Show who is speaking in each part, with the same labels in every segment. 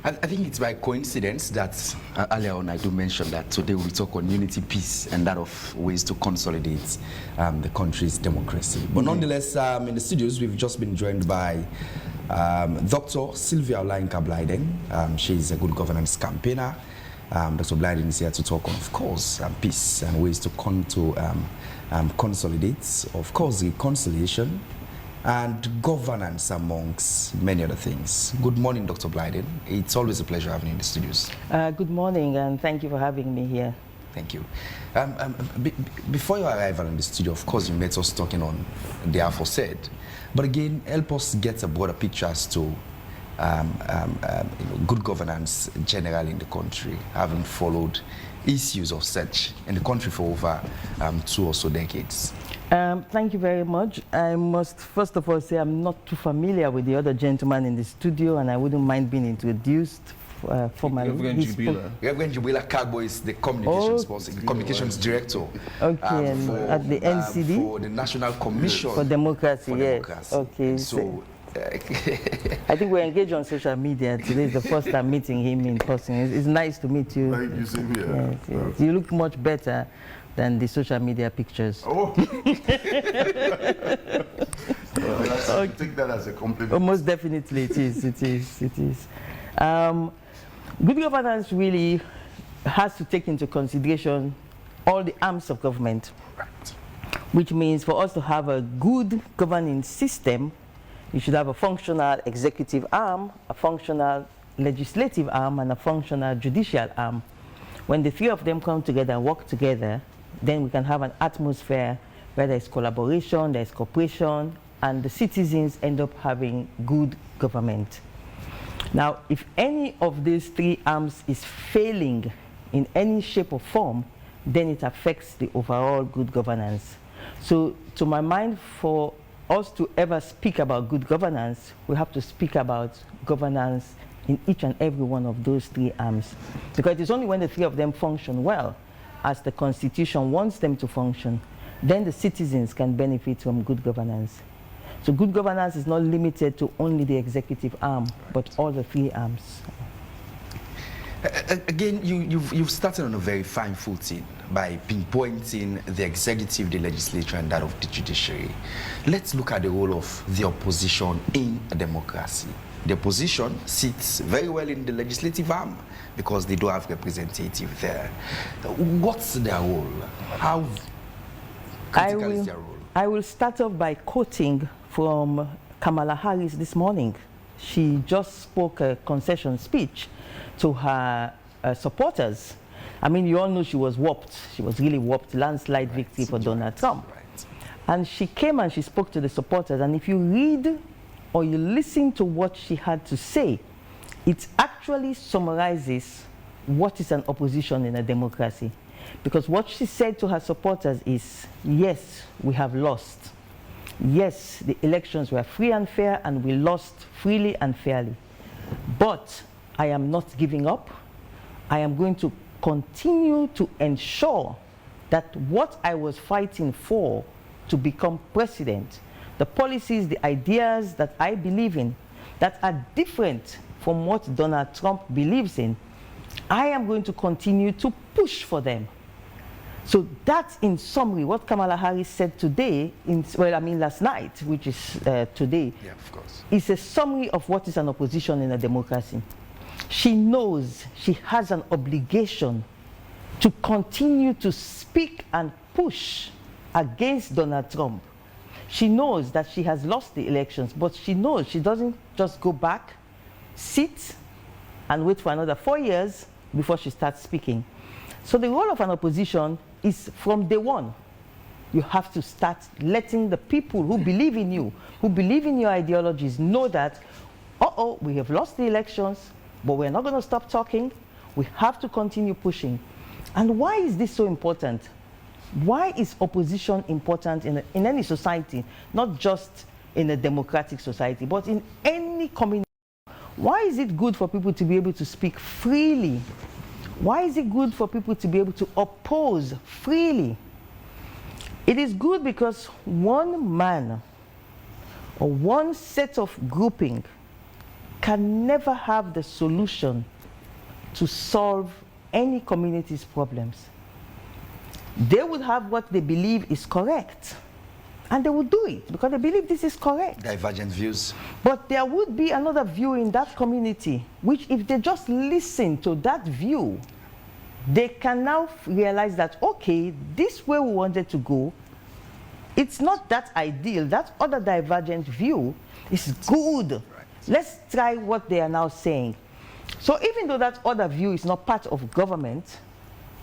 Speaker 1: I think it's by coincidence that earlier on I do mention that today we talk on unity, peace, and that of ways to consolidate the country's democracy. But nonetheless, in the studios, we've just been joined by Dr. Sylvia Olayinka Blyden. She's a good governance campaigner. Dr. Blyden is here to talk on, of course, peace and ways to consolidate, of course, reconciliation and governance, amongst many other things. Good morning, Dr. Blyden. It's always a pleasure having you in the studios.
Speaker 2: Good morning, and thank you for having me here.
Speaker 1: Thank you. Before your arrival in the studio, of course, you met us talking on the aforesaid. But again, help us get a broader picture as to good governance generally in the country, having followed issues of such in the country for over 2 or so decades.
Speaker 2: Thank you very much. I must first of all say I'm not too familiar with the other gentleman in the studio, and I wouldn't mind being introduced formally.
Speaker 1: Reverend Jubila Kagbo is the communications director
Speaker 2: at the NCD?
Speaker 1: For the National Commission
Speaker 2: for Democracy, yes.
Speaker 1: Democracy.
Speaker 2: Okay.
Speaker 1: So,
Speaker 2: I think we're engaged on social media. Today is the first time meeting him in person. It's nice to meet you.
Speaker 3: Thank you, same here.
Speaker 2: Yes. You look much better than the social media pictures.
Speaker 3: Oh! I take that as a compliment.
Speaker 2: Oh, most definitely it is, it is, it is. Good governance really has to take into consideration all the arms of government, which means for us to have a good governing system, you should have a functional executive arm, a functional legislative arm, and a functional judicial arm. When the three of them come together and work together, then we can have an atmosphere where there is collaboration, there is cooperation, and the citizens end up having good government. Now, if any of these three arms is failing in any shape or form, then it affects the overall good governance. So, to my mind, for us to ever speak about good governance, we have to speak about governance in each and every one of those three arms. Because it's only when the three of them function well, as the Constitution wants them to function, then the citizens can benefit from good governance. So good governance is not limited to only the executive arm, but all the three arms.
Speaker 1: Again, you've started on a very fine footing by pinpointing the executive, the legislature, and that of the judiciary. Let's look at the role of the opposition in a democracy. The opposition sits very well in the legislative arm because they do have representative there. What's their role? How critical is their role?
Speaker 2: I will start off by quoting from Kamala Harris this morning. She just spoke a concession speech to her supporters. I mean, you all know she was whopped. She was really whopped, landslide victory for Donald Trump. And she came and she spoke to the supporters. And if you read or you listen to what she had to say, it actually summarizes what is an opposition in a democracy. Because what she said to her supporters is, yes, we have lost. Yes, the elections were free and fair, and we lost freely and fairly. But I am not giving up. I am going to continue to ensure that what I was fighting for to become president, the policies, the ideas that I believe in, that are different from what Donald Trump believes in, I am going to continue to push for them. So that's, in summary, what Kamala Harris said today, last night, which is today,
Speaker 1: yeah, of course,
Speaker 2: is a summary of what is an opposition in a democracy. She knows she has an obligation to continue to speak and push against Donald Trump. She knows that she has lost the elections, but she knows she doesn't just go back, sit, and wait for another 4 years before she starts speaking. So the role of an opposition is from day one. You have to start letting the people who believe in you, who believe in your ideologies, know that, we have lost the elections, but we're not going to stop talking. We have to continue pushing. And why is this so important? Why is opposition important in any society, not just in a democratic society, but in any community? Why is it good for people to be able to speak freely? Why is it good for people to be able to oppose freely? It is good because one man or one set of grouping can never have the solution to solve any community's problems. They would have what they believe is correct, and they would do it because they believe this is correct.
Speaker 1: Divergent views.
Speaker 2: But there would be another view in that community, which if they just listen to that view, they can now realize that, okay, this way we wanted to go, it's not that ideal. That other divergent view is good. Right. Let's try what they are now saying. So even though that other view is not part of government,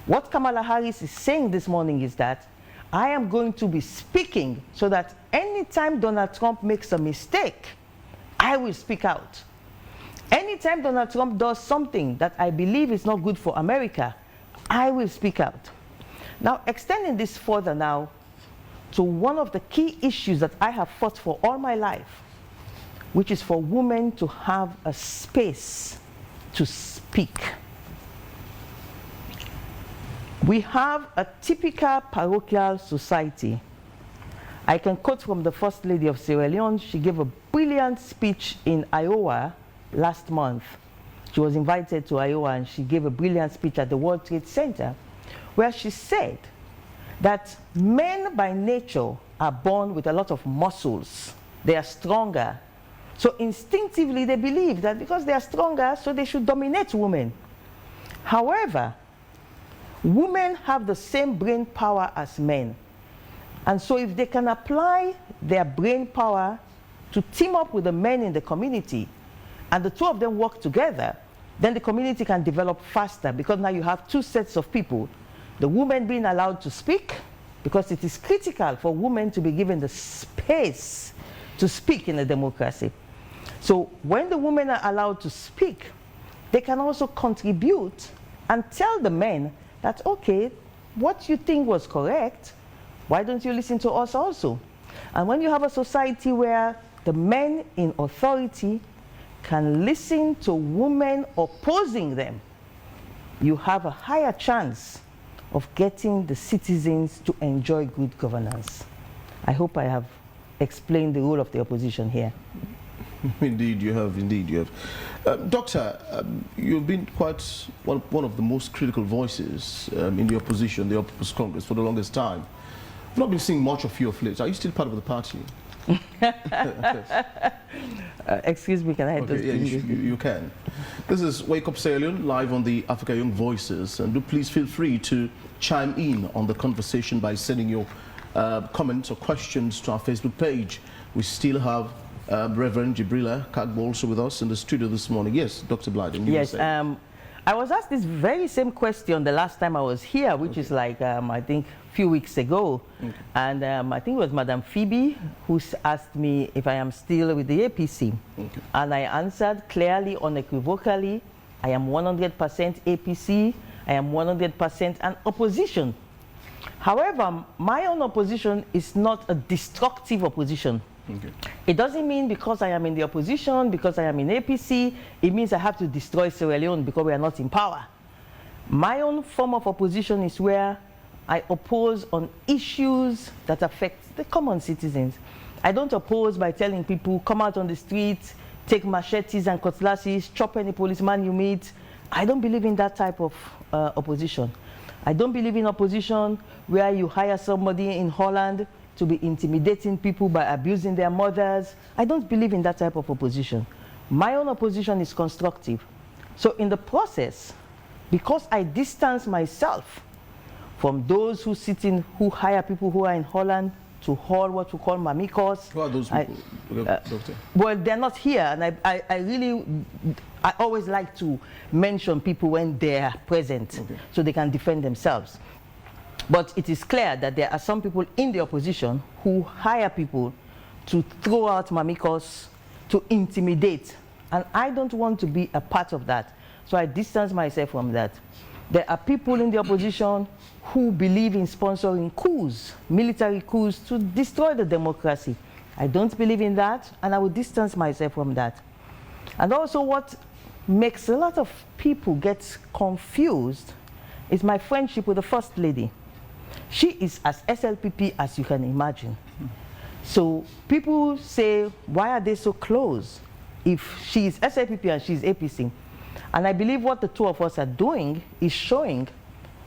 Speaker 2: what Kamala Harris is saying this morning is that I am going to be speaking so that anytime Donald Trump makes a mistake, I will speak out. Anytime Donald Trump does something that I believe is not good for America, I will speak out. Now, extending this further now to one of the key issues that I have fought for all my life, which is for women to have a space to speak. We have a typical parochial society. I can quote from the First Lady of Sierra Leone. She gave a brilliant speech in Iowa last month. She was invited to Iowa and she gave a brilliant speech at the World Trade Center where she said that men by nature are born with a lot of muscles. They are stronger. So instinctively they believe that because they are stronger, so they should dominate women. However, women have the same brain power as men. And so if they can apply their brain power to team up with the men in the community, and the two of them work together, then the community can develop faster because now you have two sets of people. The women being allowed to speak, because it is critical for women to be given the space to speak in a democracy. So when the women are allowed to speak, they can also contribute and tell the men that, okay, what you think was correct, why don't you listen to us also? And when you have a society where the men in authority can listen to women opposing them, you have a higher chance of getting the citizens to enjoy good governance. I hope I have explained the role of the opposition here.
Speaker 4: Indeed, you have. Indeed, you have. Doctor, you've been quite one of the most critical voices in the opposition, the People's Congress, for the longest time. I've not been seeing much of you of late. Are you still part of the party?
Speaker 2: Excuse me, can I
Speaker 4: okay, yeah, you can. This is Wake Up Sierra Leone, live on the Africa Young Voices, and do please feel free to chime in on the conversation by sending your comments or questions to our Facebook page. We still have Reverend Jibrila Kagbo also with us in the studio this morning. Yes, Dr. Blyden.
Speaker 2: Yes, I was asked this very same question the last time I was here, which is like, I think, a few weeks ago. And I think it was Madam Phoebe who asked me if I am still with the APC. And I answered clearly, unequivocally, I am 100% APC, I am 100% an opposition. However, my own opposition is not a destructive opposition. It doesn't mean because I am in the opposition, because I am in APC, it means I have to destroy Sierra Leone because we are not in power. My own form of opposition is where I oppose on issues that affect the common citizens. I don't oppose by telling people, come out on the streets, take machetes and cutlasses, chop any policeman you meet. I don't believe in that type of opposition. I don't believe in opposition where you hire somebody in Holland to be intimidating people by abusing their mothers. I don't believe in that type of opposition. My own opposition is constructive. So in the process, because I distance myself from those who who hire people who are in Holland to haul what we call MAMMY CUSS.
Speaker 4: Who are those people, Doctor?
Speaker 2: Well, they're not here, and I always like to mention people when they are present, so they can defend themselves. But it is clear that there are some people in the opposition who hire people to throw out MAMMY CUSS, to intimidate. And I don't want to be a part of that. So I distance myself from that. There are people in the opposition who believe in sponsoring coups, military coups, to destroy the democracy. I don't believe in that, and I will distance myself from that. And also what makes a lot of people get confused is my friendship with the First Lady. She is as SLPP as you can imagine. So people say, why are they so close? if she is SAPP and she's APC. And I believe what the two of us are doing is showing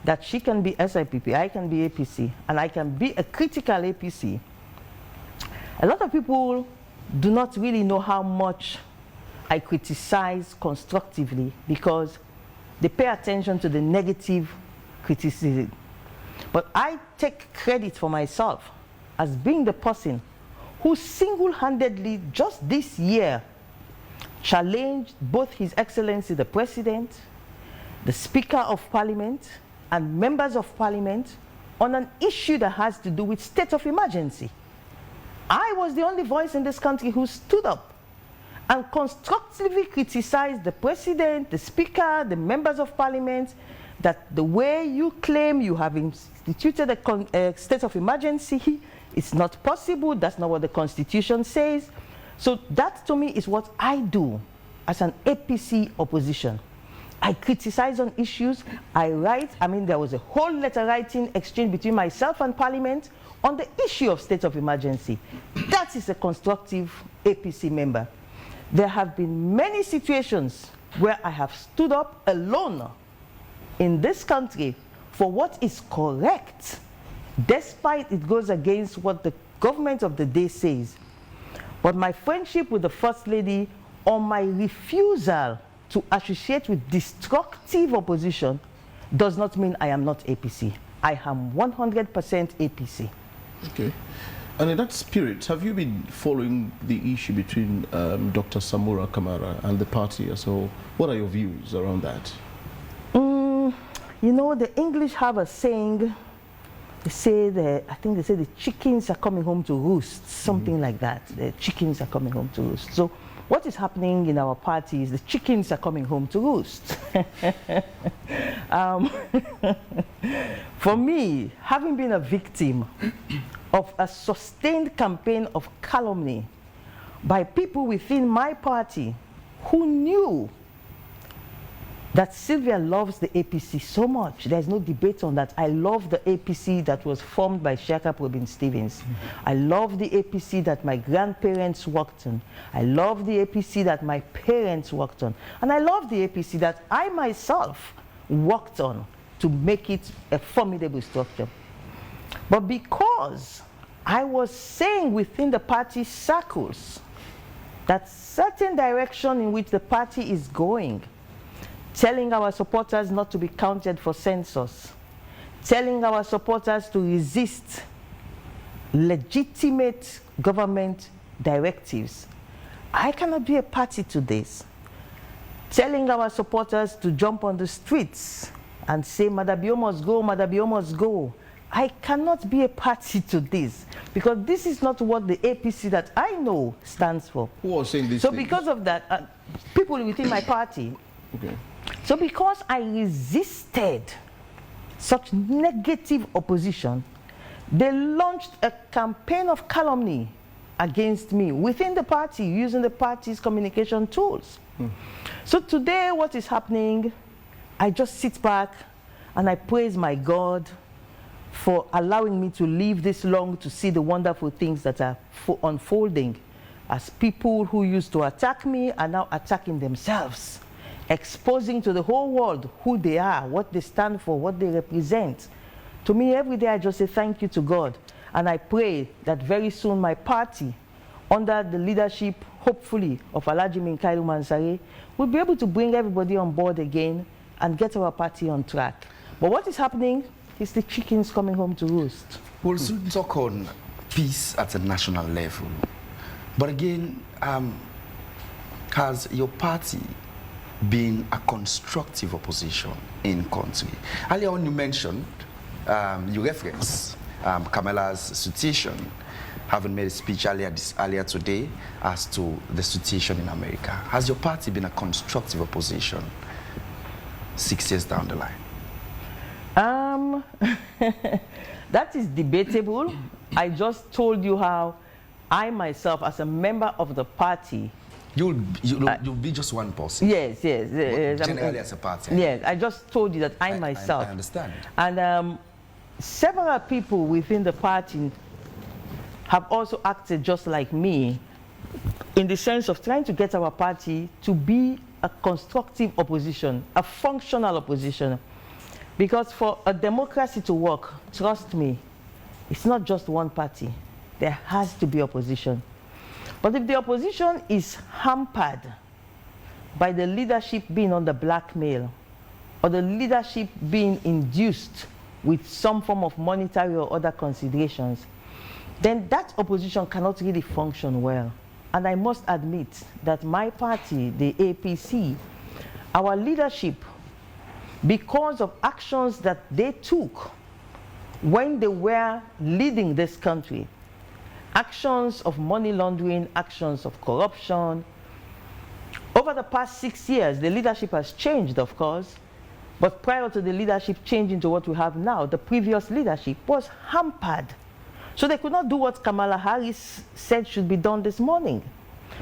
Speaker 2: that she can be SIPP, I can be APC, and I can be a critical APC. A lot of people do not really know how much I criticize constructively because they pay attention to the negative criticism. But I take credit for myself as being the person who single-handedly just this year challenged both His Excellency the President, the Speaker of Parliament, and members of Parliament on an issue that has to do with state of emergency. I was the only voice in this country who stood up and constructively criticized the President, the Speaker, the members of Parliament, that the way you claim you have instituted a state of emergency, it's not possible, that's not what the Constitution says. So that to me is what I do as an APC opposition. I criticize on issues, I write, there was a whole letter writing exchange between myself and Parliament on the issue of state of emergency. That is a constructive APC member. There have been many situations where I have stood up alone in this country for what is correct, despite it goes against what the government of the day says. But my friendship with the First Lady or my refusal to associate with destructive opposition does not mean I am not APC. I am 100% APC.
Speaker 4: Okay. And in that spirit, have you been following the issue between Dr. Samura Kamara and the party as a whole? What are your views around that?
Speaker 2: You know, the English have a saying, they say the chickens are coming home to roost, something like that. The chickens are coming home to roost. So what is happening in our party is the chickens are coming home to roost. For me, having been a victim of a sustained campaign of calumny by people within my party who knew that Sylvia loves the APC so much. There's no debate on that. I love the APC that was formed by Shaka Probin Stevens. I love the APC that my grandparents worked on. I love the APC that my parents worked on. And I love the APC that I myself worked on to make it a formidable structure. But because I was saying within the party circles that certain direction in which the party is going, telling our supporters not to be counted for census, telling our supporters to resist legitimate government directives. I cannot be a party to this. Telling our supporters to jump on the streets and say, Madabio must go, Madabio must go. I cannot be a party to this because this is not what the APC that I know stands for.
Speaker 4: Who was saying this?
Speaker 2: So because of that, people within my party.
Speaker 4: Okay.
Speaker 2: So because I resisted such negative opposition, they launched a campaign of calumny against me within the party using the party's communication tools. So today what is happening, I just sit back and I praise my God for allowing me to live this long to see the wonderful things that are unfolding as people who used to attack me are now attacking themselves, exposing to the whole world who they are, what they stand for, what they represent. To me, every day I just say thank you to God. And I pray that very soon my party, under the leadership, hopefully, of Alhaji Minkailu Mansare, will be able to bring everybody on board again and get our party on track. But what is happening is the chickens coming home to roost.
Speaker 1: We'll soon talk on peace at a national level. But again, has your party been a constructive opposition in country? Earlier on you mentioned, you referenced Kamala's situation, having made a speech earlier today as to the situation in America. Has your party been a constructive opposition 6 years down the line?
Speaker 2: That is debatable. I just told you how I myself, as a member of the party,
Speaker 1: You'll be just one person.
Speaker 2: Yes.
Speaker 1: Generally as a party.
Speaker 2: Yes, I just told you that I myself.
Speaker 1: I understand.
Speaker 2: And several people within the party have also acted just like me in the sense of trying to get our party to be a constructive opposition, a functional opposition. Because for a democracy to work, trust me, it's not just one party. There has to be opposition. But if the opposition is hampered by the leadership being under blackmail, or the leadership being induced with some form of monetary or other considerations, then that opposition cannot really function well. And I must admit that my party, the APC, our leadership, because of actions that they took when they were leading this country, actions of money laundering, actions of corruption, over the past 6 years, the leadership has changed, of course, but prior to the leadership changing to what we have now, the previous leadership was hampered. So they could not do what Kamala Harris said should be done this morning,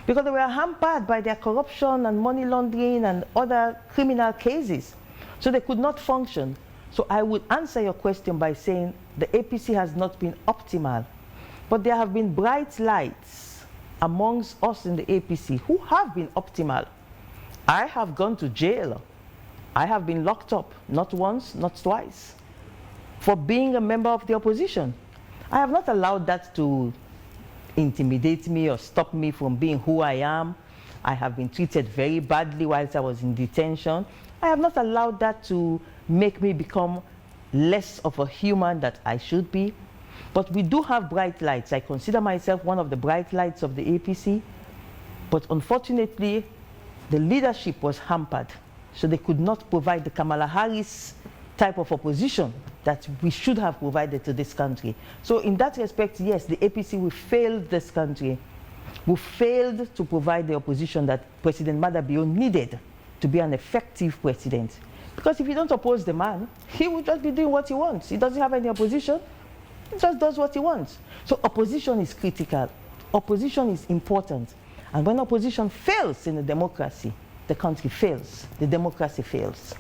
Speaker 2: because they were hampered by their corruption and money laundering and other criminal cases. So they could not function. So I would answer your question by saying the APC has not been optimal, but there have been bright lights amongst us in the APC who have been optimal. I have gone to jail. I have been locked up, not once, not twice, for being a member of the opposition. I have not allowed that to intimidate me or stop me from being who I am. I have been treated very badly whilst I was in detention. I have not allowed that to make me become less of a human that I should be. But we do have bright lights. I consider myself one of the bright lights of the APC. But unfortunately, the leadership was hampered. So they could not provide the Kamala Harris type of opposition that we should have provided to this country. So in that respect, yes, the APC, we failed this country. We failed to provide the opposition that President Madabio needed to be an effective president. Because if you don't oppose the man, he will just be doing what he wants. He doesn't have any opposition. He just does what he wants. So opposition is critical. Opposition is important. And when opposition fails in a democracy, the country fails. The democracy fails.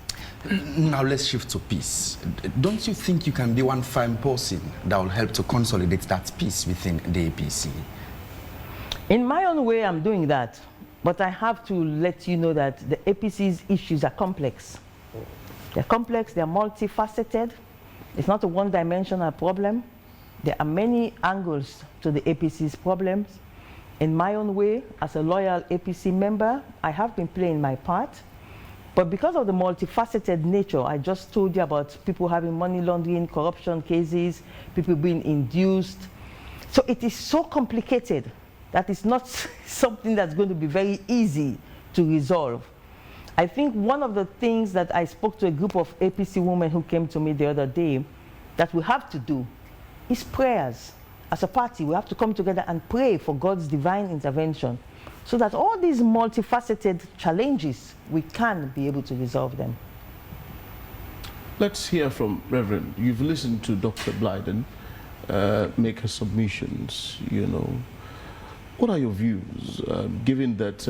Speaker 1: Now let's shift to peace. Don't you think you can be one fine person that will help to consolidate that peace within the APC?
Speaker 2: In my own way, I'm doing that. But I have to let you know that the APC's issues are complex. They're complex, they're multifaceted. It's not a one-dimensional problem. There are many angles to the APC's problems. In my own way, as a loyal APC member, I have been playing my part. But because of the multifaceted nature, I just told you about people having money laundering, corruption cases, people being induced. So it is so complicated that it's not something that's going to be very easy to resolve. I think one of the things that I spoke to a group of APC women who came to me the other day that we have to do is prayers. As a party, we have to come together and pray for God's divine intervention so that all these multifaceted challenges, we can be able to resolve them.
Speaker 4: Let's hear from Reverend. You've listened to Dr. Blyden make her submissions, you know. What are your views, given that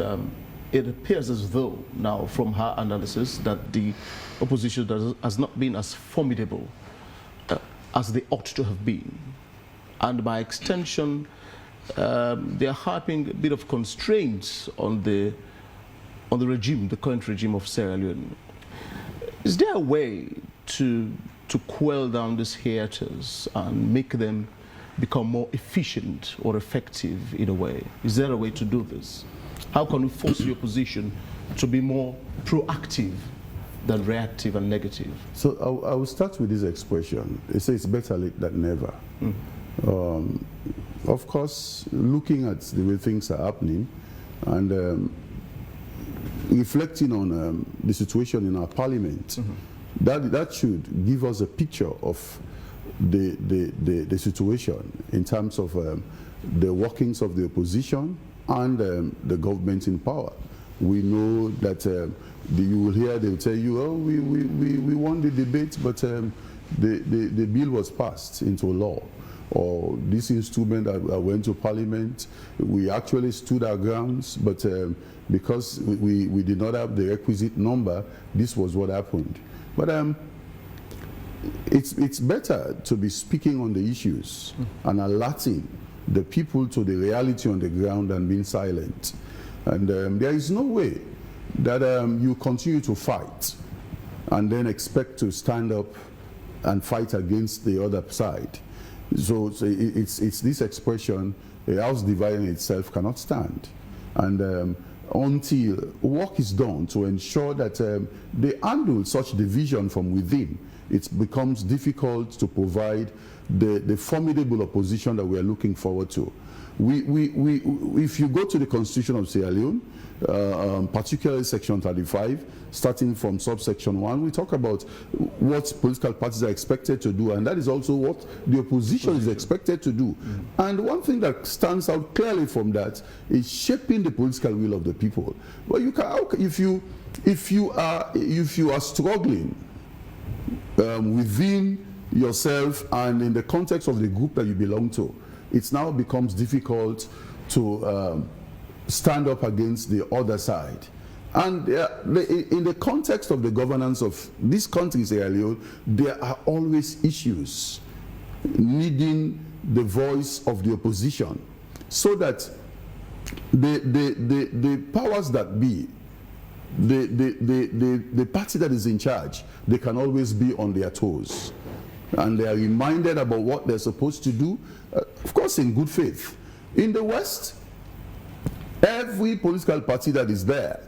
Speaker 4: it appears as though now from her analysis that the opposition has not been as formidable as they ought to have been? And by extension, they are harping a bit of constraints on the regime, the current regime of Sierra Leone. Is there a way to quell down these hiatus and make them become more efficient or effective in a way? Is there a way to do this? How can we force the opposition to be more proactive than reactive and negative?
Speaker 3: So I will start with this expression. It says better late than never. Of course, looking at the way things are happening and reflecting on the situation in our parliament, that should give us a picture of the situation in terms of the workings of the opposition and the government in power. We know that you will hear they'll tell you, oh, we won the debate, but the bill was passed into law. Or this instrument that went to Parliament, we actually stood our grounds, but because we did not have the requisite number, this was what happened. But it's better to be speaking on the issues and alerting the people to the reality on the ground and being silent. And there is no way that you continue to fight and then expect to stand up and fight against the other side. So it's this expression, a house dividing itself cannot stand. And until work is done to ensure that they handle such division from within, it becomes difficult to provide the formidable opposition that we are looking forward to. If you go to the Constitution of Sierra Leone, particularly Section 35, starting from subsection 1, we talk about what political parties are expected to do, and that is also what the opposition is expected to do. And one thing that stands out clearly from that is shaping the political will of the people. Well, you can, if you are struggling within yourself and in the context of the group that you belong to, it now becomes difficult to stand up against the other side. And in the context of the governance of this country, Sierra Leone, there are always issues needing the voice of the opposition, so that the powers that be, the party that is in charge, they can always be on their toes. And they are reminded about what they're supposed to do, of course in good faith. In the West, every political party that is there,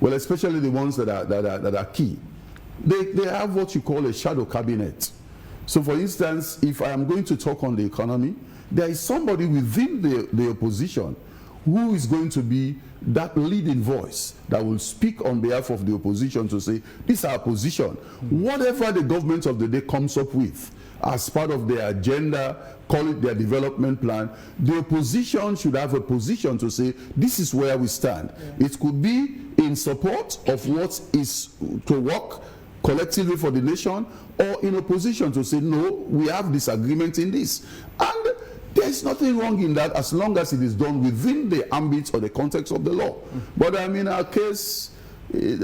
Speaker 3: well, especially the ones that are key, they have what you call a shadow cabinet. So for instance, if I am going to talk on the economy, there is somebody within the opposition who is going to be that leading voice that will speak on behalf of the opposition to say, this is our position. Whatever the government of the day comes up with as part of their agenda, call it their development plan, the opposition should have a position to say, this is where we stand. Yeah. It could be in support of what is to work collectively for the nation, or in opposition to say, no, we have disagreement in this. And there is nothing wrong in that, as long as it is done within the ambit or the context of the law. But I mean, our case,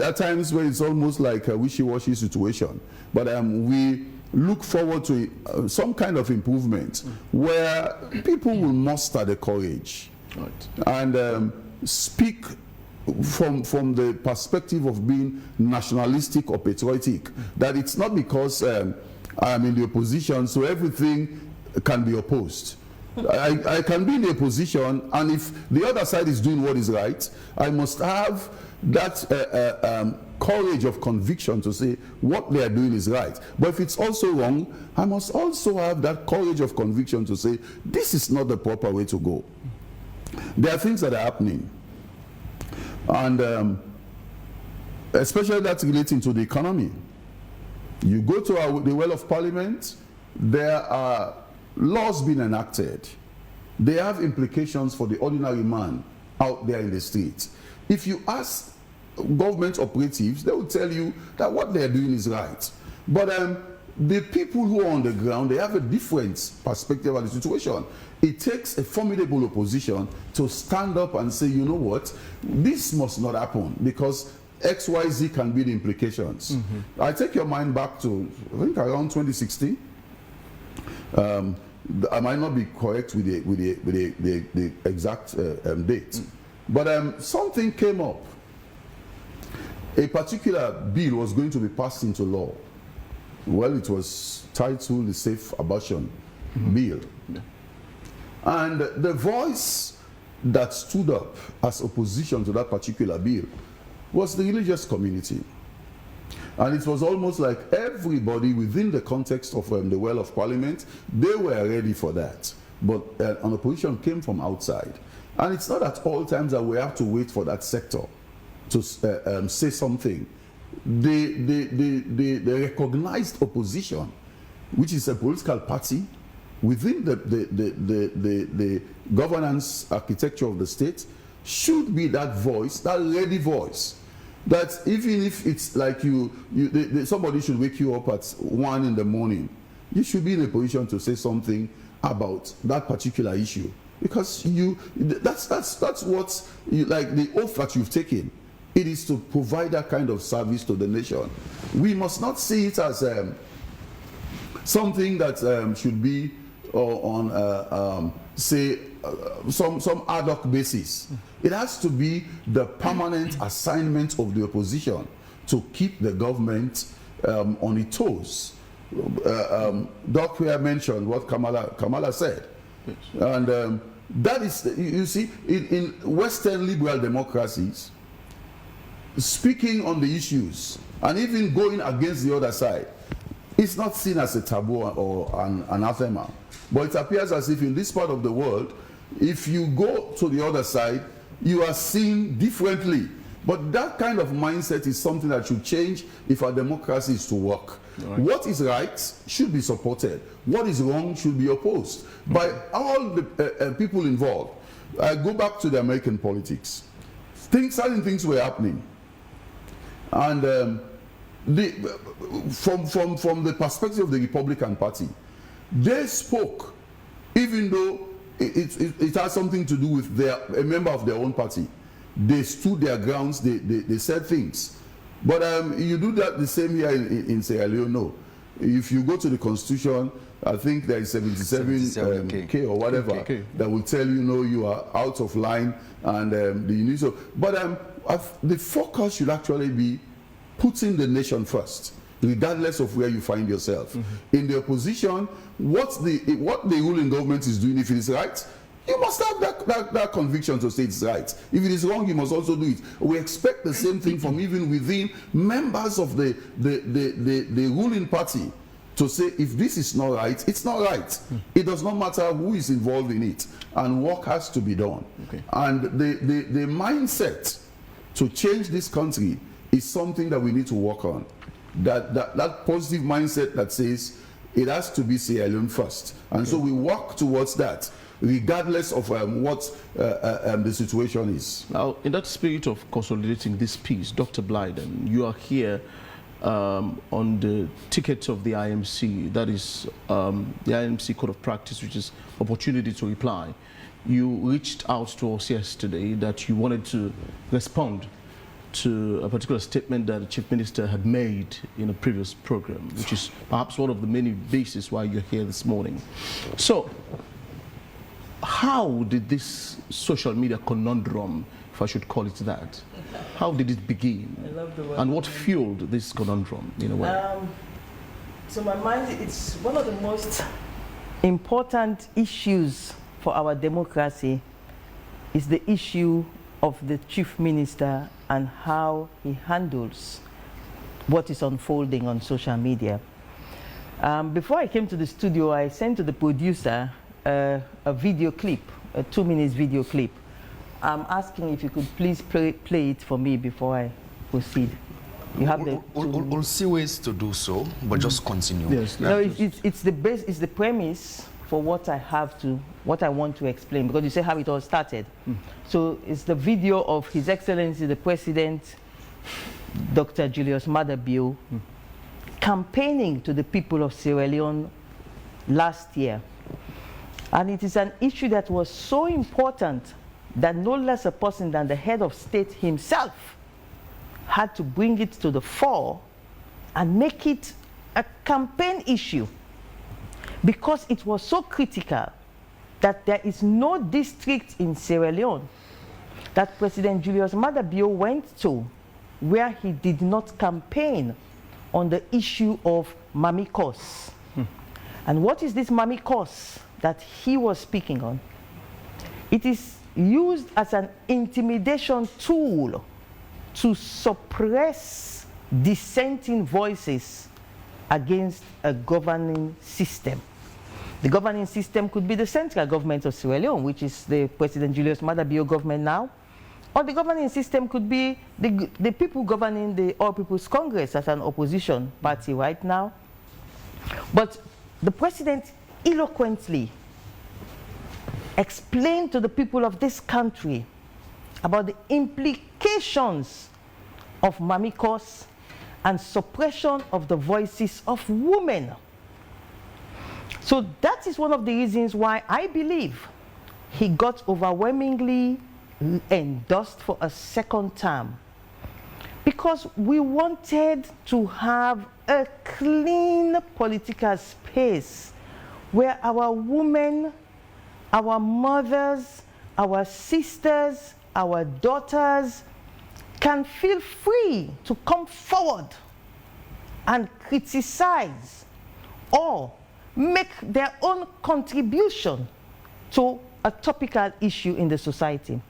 Speaker 3: at times where it's almost like a wishy-washy situation. But we look forward to some kind of improvement where people will muster the courage and speak from the perspective of being nationalistic or patriotic. That it's not because I'm in the opposition, so everything can be opposed. I can be in the opposition, and if the other side is doing what is right, I must have that courage of conviction to say what they are doing is right. But if it's also wrong, I must also have that courage of conviction to say this is not the proper way to go. There are things that are happening, and especially that's relating to the economy. You go to the Well of Parliament, there are laws being enacted. They have implications for the ordinary man out there in the streets. If you ask government operatives, they will tell you that what they're doing is right. But the people who are on the ground, they have a different perspective of the situation. It takes a formidable opposition to stand up and say, you know what, this must not happen, because XYZ can be the implications. I take your mind back to, I think, around 2016. I might not be correct with the exact date, but something came up. A particular bill was going to be passed into law. Well, it was titled the Safe Abortion Bill. And the voice that stood up as opposition to that particular bill was the religious community. And it was almost like everybody within the context of the Well of Parliament, they were ready for that. But an opposition came from outside. And it's not at all times that we have to wait for that sector to say something. The recognized opposition, which is a political party within the governance architecture of the state, should be that voice, that ready voice. That even if it's like somebody should wake you up at 1 in the morning, you should be in a position to say something about that particular issue, because that's what like the oath that you've taken. It is to provide that kind of service to the nation. We must not see it as something that should be or on, say, some ad hoc basis. It has to be the permanent assignment of the opposition to keep the government on its toes. Doc here mentioned what Kamala said.
Speaker 4: Yes.
Speaker 3: And that is, you see, in Western liberal democracies, speaking on the issues and even going against the other side, it's not seen as a taboo or an anathema. But it appears as if in this part of the world, if you go to the other side, you are seen differently. But that kind of mindset is something that should change if our democracy is to work. Right. What is right should be supported. What is wrong should be opposed by all the people involved. I go back to the American politics. Certain things were happening. And from the perspective of the Republican Party, they spoke, even though it has something to do with a member of their own party. They stood their grounds, they said things. But you do that the same here in Sierra Leone. No. If you go to the Constitution, I think there is 77 K or whatever that will tell you, no, you are out of line and you need to. But the focus should actually be putting the nation first, regardless of where you find yourself. In the opposition, what the ruling government is doing, if it is right, you must have that conviction to say it's right. If it is wrong, you must also do it. We expect the same thing from even within members of the ruling party to say, if this is not right, it's not right. It does not matter who is involved in it, and work has to be done. Okay. And the mindset to change this country is something that we need to work on. That positive mindset that says it has to be Sierra Leone first. And so we work towards that, regardless of what the situation is.
Speaker 4: Now, in that spirit of consolidating this piece, Dr. Blyden, you are here on the ticket of the IMC, that is the IMC Code of Practice, which is opportunity to reply. You reached out to us yesterday that you wanted to respond to a particular statement that the Chief Minister had made in a previous program, which is perhaps one of the many bases why you're here this morning. So, how did this social media conundrum, if I should call it that, how did it begin?
Speaker 2: I love the word.
Speaker 4: And what fueled this conundrum in a way?
Speaker 2: To my mind, it's one of the most important issues for our democracy is the issue of the Chief Minister and how he handles what is unfolding on social media. Before I came to the studio, I sent to the producer a video clip, a 2-minute video clip. I'm asking if you could please play it for me before I proceed. You have
Speaker 1: we'll see ways to do so, but just continue.
Speaker 4: Yes.
Speaker 2: No, it's the base, it's the premise for what I want to explain, because you say how it all started. So it's the video of His Excellency the President, Dr. Julius Maada Bio, campaigning to the people of Sierra Leone last year. And it is an issue that was so important that no less a person than the head of state himself had to bring it to the fore and make it a campaign issue, because it was so critical that there is no district in Sierra Leone that President Julius Maada Bio went to where he did not campaign on the issue of MAMMY CUSS. And what is this MAMMY CUSS that he was speaking on? It is used as an intimidation tool to suppress dissenting voices against a governing system. The governing system could be the central government of Sierra Leone, which is the President Julius Maada Bio government now, or the governing system could be the people governing the All People's Congress as an opposition party right now. But the president eloquently explained to the people of this country about the implications of MAMMY CUSS and suppression of the voices of women. So that is one of the reasons why I believe he got overwhelmingly endorsed for a second term, because we wanted to have a clean political space where our women, our mothers, our sisters, our daughters can feel free to come forward and criticize or make their own contribution to a topical issue in the society.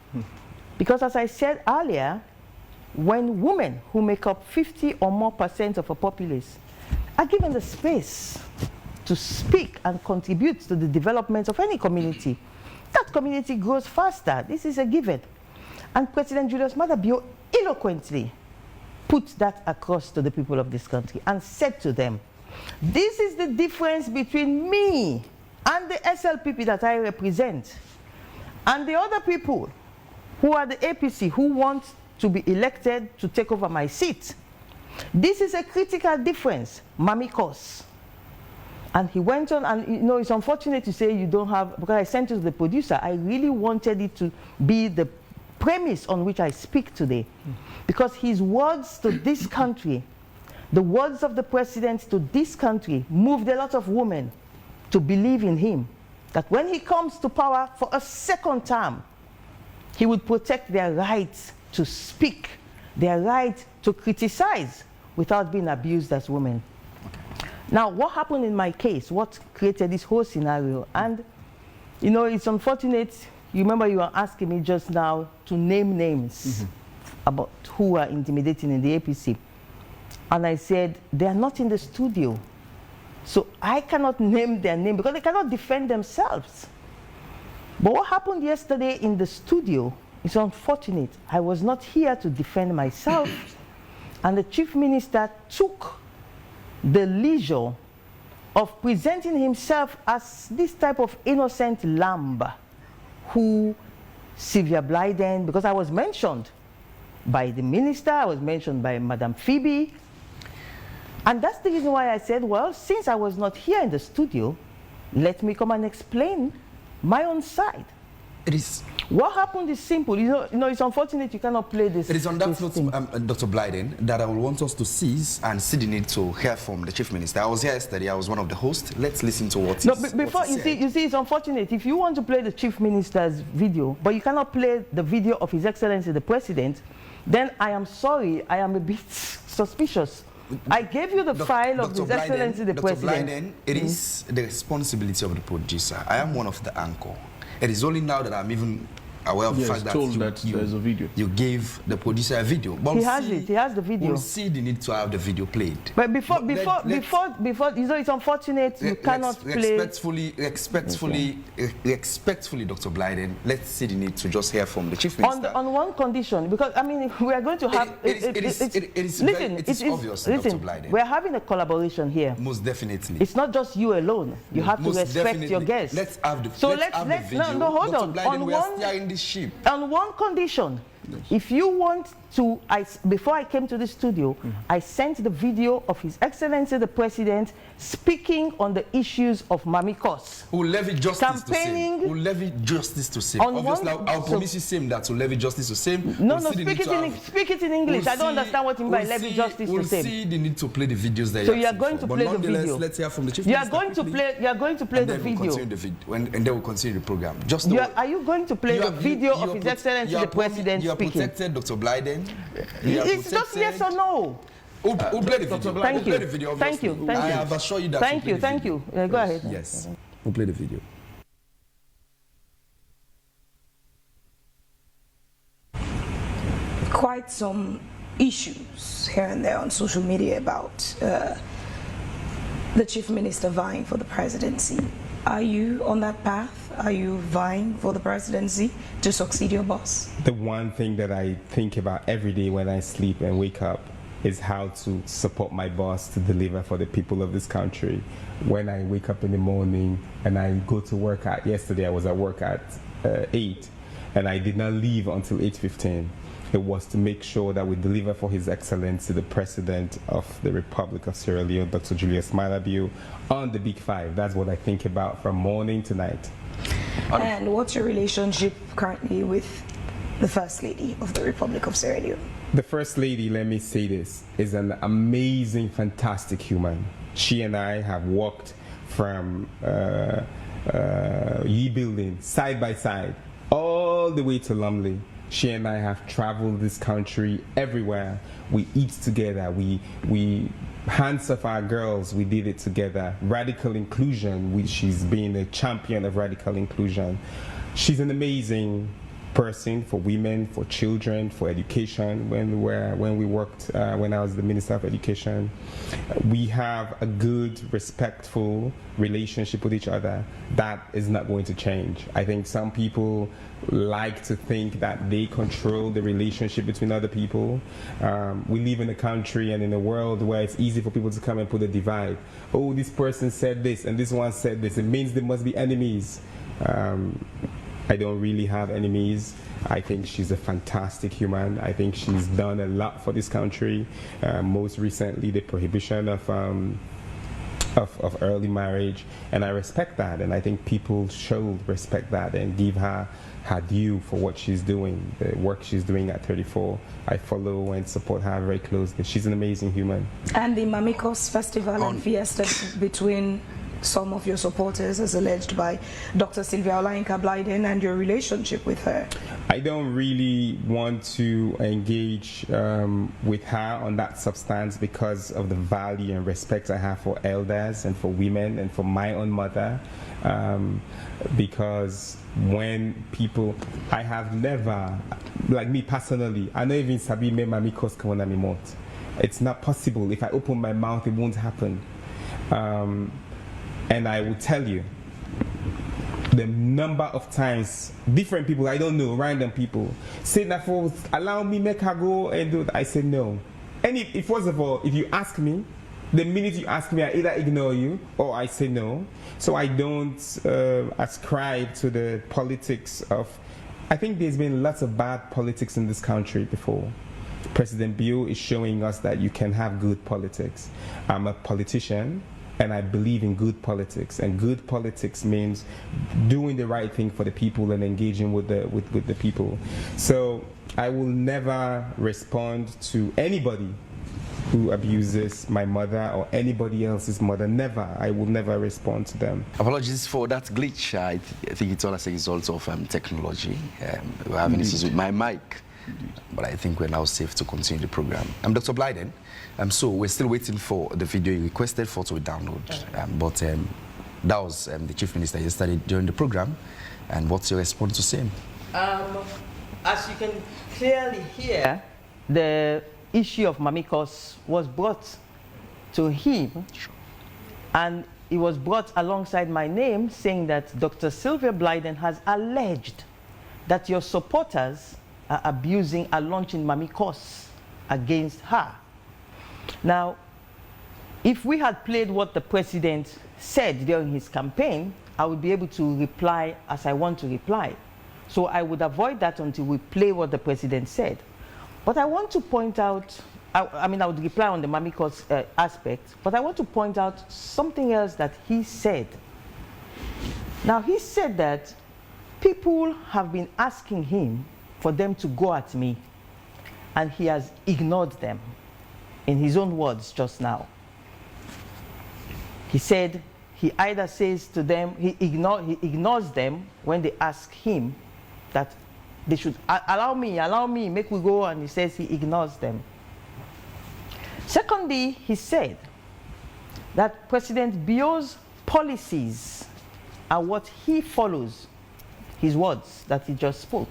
Speaker 2: Because as I said earlier, when women who make up 50 or more % of a populace are given the space to speak and contribute to the development of any community, that community grows faster. This is a given. And President Julius Maada Bio eloquently put that across to the people of this country and said to them, this is the difference between me and the SLPP that I represent and the other people who are the APC who want to be elected to take over my seat. This is a critical difference, MAMMY CUSS. And he went on, and you know, it's unfortunate to say you don't have, because I sent it to the producer, I really wanted it to be the premise on which I speak today. Because his words to this country, the words of the president to this country, moved a lot of women to believe in him, that when he comes to power for a second term, he would protect their right to speak, their right to criticize without being abused as women. Now, what happened in my case? What created this whole scenario? And, you know, it's unfortunate. You remember you were asking me just now to name names about who are intimidating in the APC. And I said, they are not in the studio. So I cannot name their name because they cannot defend themselves. But what happened yesterday in the studio is unfortunate. I was not here to defend myself. And the chief minister took the leisure of presenting himself as this type of innocent lamb who Sylvia Blyden, because I was mentioned by the minister, I was mentioned by Madam Phoebe. And that's the reason why I said, well, since I was not here in the studio, let me come and explain my own side.
Speaker 1: It is.
Speaker 2: What happened is simple. You know, it's unfortunate you cannot play this.
Speaker 1: It is on that note, Dr. Blyden, that I will want us to seize and see the need to hear from the Chief Minister. I was here yesterday. I was one of the hosts. Let's listen to what
Speaker 2: before you see, it's unfortunate. If you want to play the Chief Minister's video, but you cannot play the video of His Excellency the President, then I am sorry. I am a bit suspicious. I gave you the file of His Excellency the President.
Speaker 1: Dr. Blyden, it is the responsibility of the producer. I am one of the anchor. It is only now that I'm even aware of the fact that
Speaker 4: there's a video.
Speaker 1: You gave the producer a video. But
Speaker 2: he has it. He has the video.
Speaker 1: We'll see the need to have the video played.
Speaker 2: But before, you know, it's unfortunate you cannot play.
Speaker 1: Respectfully, Dr. Blyden, let's see the need to just hear from the Chief Minister.
Speaker 2: On one condition, because I mean, we are going to have.
Speaker 1: It is obvious, Dr. Blyden.
Speaker 2: We're having a collaboration here.
Speaker 1: Most definitely.
Speaker 2: It's not just you alone. You have to respect your guests.
Speaker 1: Let's have the. So let's have the video.
Speaker 2: No, hold on.
Speaker 1: Dr. Blyden, we are steering the ship.
Speaker 2: On one condition. Yes. If you want to, before I came to the studio, I sent the video of His Excellency the President speaking on the issues of MAMMY CUSS.
Speaker 1: Who levy justice to same. Who levy justice to same. Obviously, I'll promise you same that will levy justice to same.
Speaker 2: No, speak it in English. I don't understand what you mean by levy justice to same.
Speaker 1: We'll see the need to play the videos that
Speaker 2: so you are going to play the video.
Speaker 1: Let's hear from the Chief
Speaker 2: Minister. You are going to play the video.
Speaker 1: And then we'll continue the program.
Speaker 2: Are you going to play the video of His Excellency the President speaking?
Speaker 1: You are protected, Dr. Blyden.
Speaker 2: It's just yes or no.
Speaker 1: Who play the video?
Speaker 2: Thank you.
Speaker 1: Play the video,
Speaker 2: thank you.
Speaker 1: I have assured you that.
Speaker 2: Thank you. Go ahead.
Speaker 1: Yes. We'll play the video.
Speaker 5: Quite some issues here and there on social media about the Chief Minister vying for the presidency. Are you on that path? Are you vying for the presidency to succeed your boss?
Speaker 6: The one thing that I think about every day when I sleep and wake up is how to support my boss to deliver for the people of this country. When I wake up in the morning and I go to work yesterday I was at work at 8 and I did not leave until 8:15. It was to make sure that we deliver for His Excellency the President of the Republic of Sierra Leone, Dr. Julius Maada Bio, on the Big Five. That's what I think about from morning to night.
Speaker 5: And what's your relationship currently with the First Lady of the Republic of Sierra Leone?
Speaker 6: The First Lady, let me say this, is an amazing, fantastic human. She and I have worked from Yee Building, side by side, all the way to Lumley. She and I have traveled this country everywhere. We eat together. We hands of our girls, we did it together. Radical inclusion, she's been a champion of radical inclusion. She's an amazing person for women, for children, for education. When we worked, when I was the Minister of Education, we have a good, respectful relationship with each other. That is not going to change. I think some people like to think that they control the relationship between other people. We live in a country and in a world where it's easy for people to come and put a divide. Oh, this person said this and this one said this. It means there must be enemies. I don't really have enemies. I think she's a fantastic human. I think she's done a lot for this country. Most recently, the prohibition of early marriage, and I respect that. And I think people should respect that and give her her due for what she's doing, the work she's doing at 34. I follow and support her very closely. She's an amazing human.
Speaker 5: And the MAMMY CUSS Festival and Fiesta between some of your supporters, as alleged by Dr. Sylvia Olayinka Blyden, and your relationship with her?
Speaker 6: I don't really want to engage with her on that substance because of the value and respect I have for elders and for women and for my own mother. Because when people, I have never, like me personally, I don't even sabi me MAMMY CUSS come on my mouth. It's not possible. If I open my mouth, it won't happen. And I will tell you the number of times different people, I don't know, random people, say that for allow me make her go and do that. I say no. And if first of all, if you ask me, the minute you ask me, I either ignore you or I say no. So I don't ascribe to the politics of, I think there's been lots of bad politics in this country before. President Bio is showing us that you can have good politics. I'm a politician, and I believe in good politics, and good politics means doing the right thing for the people and engaging with the people. So I will never respond to anybody who abuses my mother or anybody else's mother. Never. I will never respond to them.
Speaker 1: Apologies for that glitch. I think it's all as a result of technology. We're having issues with my mic. But I think we're now safe to continue the program. I'm Dr. Blyden. So we're still waiting for the video you requested for to download. But that was the Chief Minister yesterday during the program. And what's your response to same?
Speaker 2: As you can clearly hear, the issue of MAMMY CUSS was brought to him. Sure. And it was brought alongside my name, saying that Dr. Sylvia Blyden has alleged that your supporters are abusing, are launching MAMMY CUSS against her. Now, if we had played what the president said during his campaign, I would be able to reply as I want to reply. So I would avoid that until we play what the president said. But I want to point out, I would reply on the MAMMY CUSS aspect, but I want to point out something else that he said. Now, he said that people have been asking him for them to go at me, and he has ignored them, in his own words just now. He said he either says to them, he ignores them when they ask him that they should allow me, make we go, and he says he ignores them. Secondly, he said that President Bio's policies are what he follows, his words that he just spoke.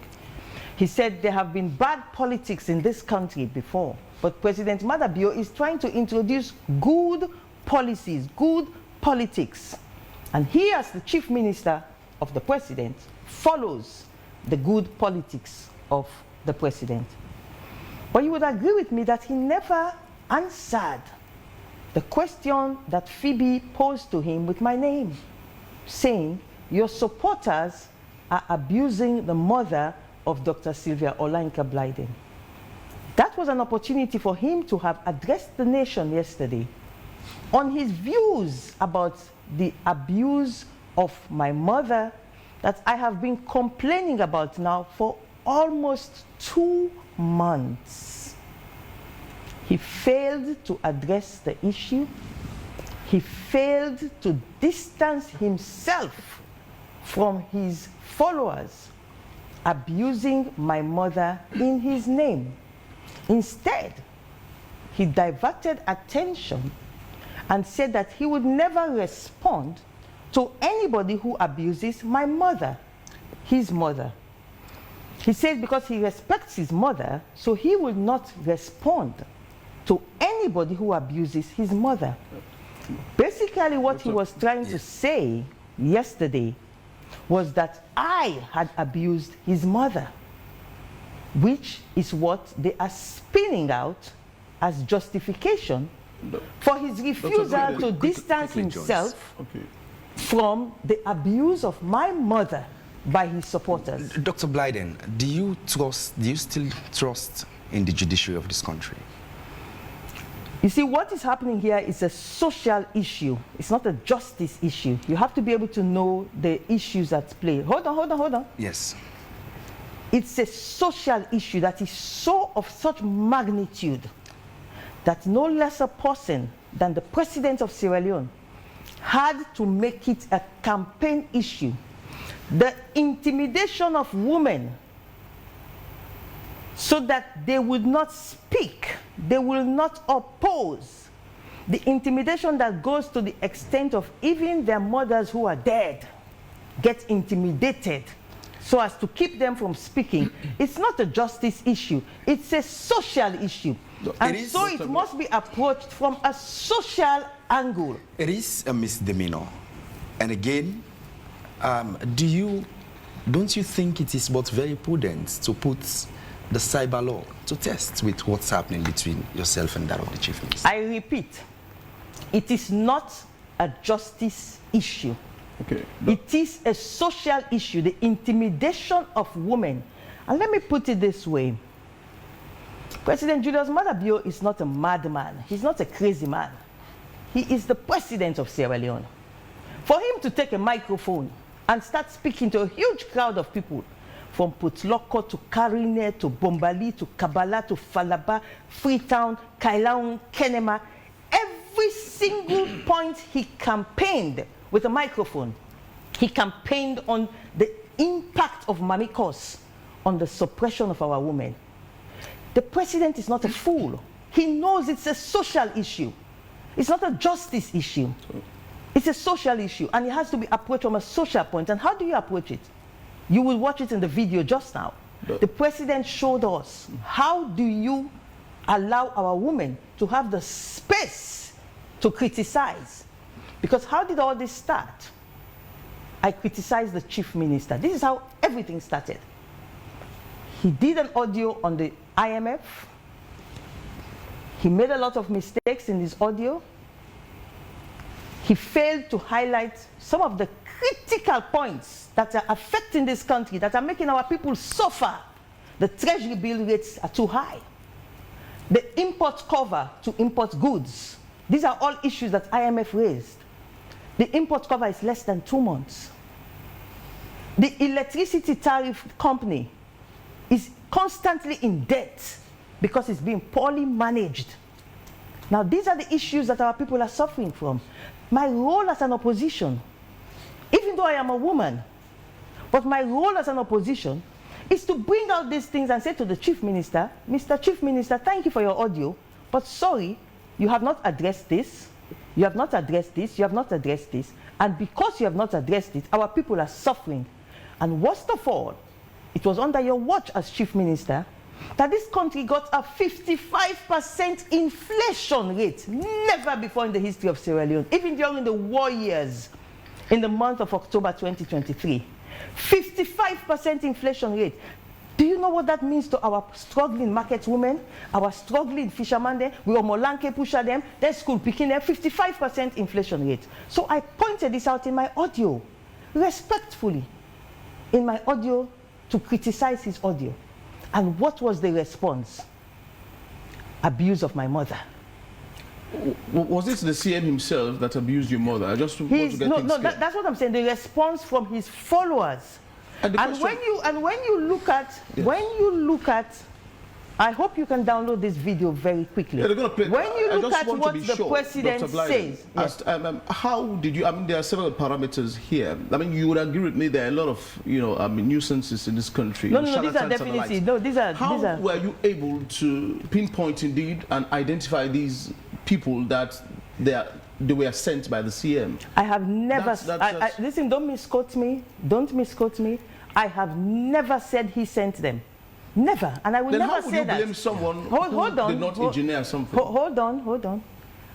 Speaker 2: He said there have been bad politics in this country before, but President Mada Bio is trying to introduce good policies, good politics. And he, as the Chief Minister of the President, follows the good politics of the President. But you would agree with me that he never answered the question that Phoebe posed to him with my name, saying, your supporters are abusing the mother of Dr. Sylvia Olayinka Blyden. That was an opportunity for him to have addressed the nation yesterday on his views about the abuse of my mother that I have been complaining about now for almost 2 months. He failed to address the issue. he failed to distance himself from his followers abusing my mother in his name. Instead, he diverted attention and said that he would never respond to anybody who abuses my mother, his mother. He said because he respects his mother, so he will not respond to anybody who abuses his mother. Basically, what he was trying to say yesterday was that I had abused his mother, which is what they are spinning out as justification for his refusal to distance himself from the abuse of my mother by his supporters.
Speaker 1: Dr. Blyden, do you still trust in the judiciary of this country?
Speaker 2: You see, what is happening here is a social issue. It's not a justice issue. You have to be able to know the issues at play. Hold on.
Speaker 1: Yes.
Speaker 2: It's a social issue that is so of such magnitude that no less a person than the president of Sierra Leone had to make it a campaign issue. The intimidation of women so that they would not speak, they will not oppose. The intimidation that goes to the extent of even their mothers who are dead get intimidated so as to keep them from speaking. It's not a justice issue, it's a social issue. And so it must be approached from a social angle.
Speaker 1: It is a misdemeanor. And again, don't you think it is but very prudent to put the cyber law to test with what's happening between yourself and that of the chief minister?
Speaker 2: I repeat, it is not a justice issue.
Speaker 4: Okay.
Speaker 2: It is a social issue, the intimidation of women. And let me put it this way. President Julius Maada Bio is not a madman. He's not a crazy man. He is the president of Sierra Leone. For him to take a microphone and start speaking to a huge crowd of people, from Putloko to Karine to Bombali to Kabbalah to Falaba, Freetown, Kailaun, Kenema, every single point he campaigned with a microphone. He campaigned on the impact of MAMMY CUSS on the suppression of our women. The president is not a fool. He knows it's a social issue. It's not a justice issue. It's a social issue, and it has to be approached from a social point. And how do you approach it? You will watch it in the video just now. The president showed us how do you allow our women to have the space to criticize. Because how did all this start? I criticized the chief minister. This is how everything started. He did an audio on the IMF. He made a lot of mistakes in his audio. He failed to highlight some of the critical points that are affecting this country, that are making our people suffer. The treasury bill rates are too high. The import cover to import goods. These are all issues that IMF raised. The import cover is less than 2 months. The electricity tariff company is constantly in debt because it's being poorly managed. Now, these are the issues that our people are suffering from. My role as an opposition, even though I am a woman, but my role as an opposition is to bring out these things and say to the chief minister, Mr. Chief Minister, thank you for your audio, but sorry, you have not addressed this, you have not addressed this, you have not addressed this, and because you have not addressed it, our people are suffering. And worst of all, it was under your watch as chief minister that this country got a 55% inflation rate, never before in the history of Sierra Leone, even during the war years in the month of October 2023. 55% inflation rate. Do you know what that means to our struggling market women, our struggling fishermen? We are Molanke pusher them, then school picking them, 55% inflation rate. So I pointed this out in my audio, respectfully, in my audio, to criticize his audio. And what was the response? Abuse of my mother.
Speaker 4: Was it the CM himself that abused your mother? I just want to get things clear.
Speaker 2: That's what I'm saying. The response from his followers. And when you look at I hope you can download this video very quickly.
Speaker 4: Yeah, they're going to play.
Speaker 2: When you look at what the
Speaker 4: sure,
Speaker 2: president
Speaker 4: Dr. Blyden,
Speaker 2: says,
Speaker 4: yes. How did you? I mean, there are several parameters here. I mean, you would agree with me. There are a lot of, nuisances in this country.
Speaker 2: No, these are definitely
Speaker 4: How were you able to pinpoint indeed and identify these people that they were sent by the CM?
Speaker 2: I have never. Listen, don't misquote me. Don't misquote me. I have never said he sent them. Never, and I will
Speaker 4: then
Speaker 2: never say that.
Speaker 4: How would you blame someone who did not engineer something?
Speaker 2: Hold on.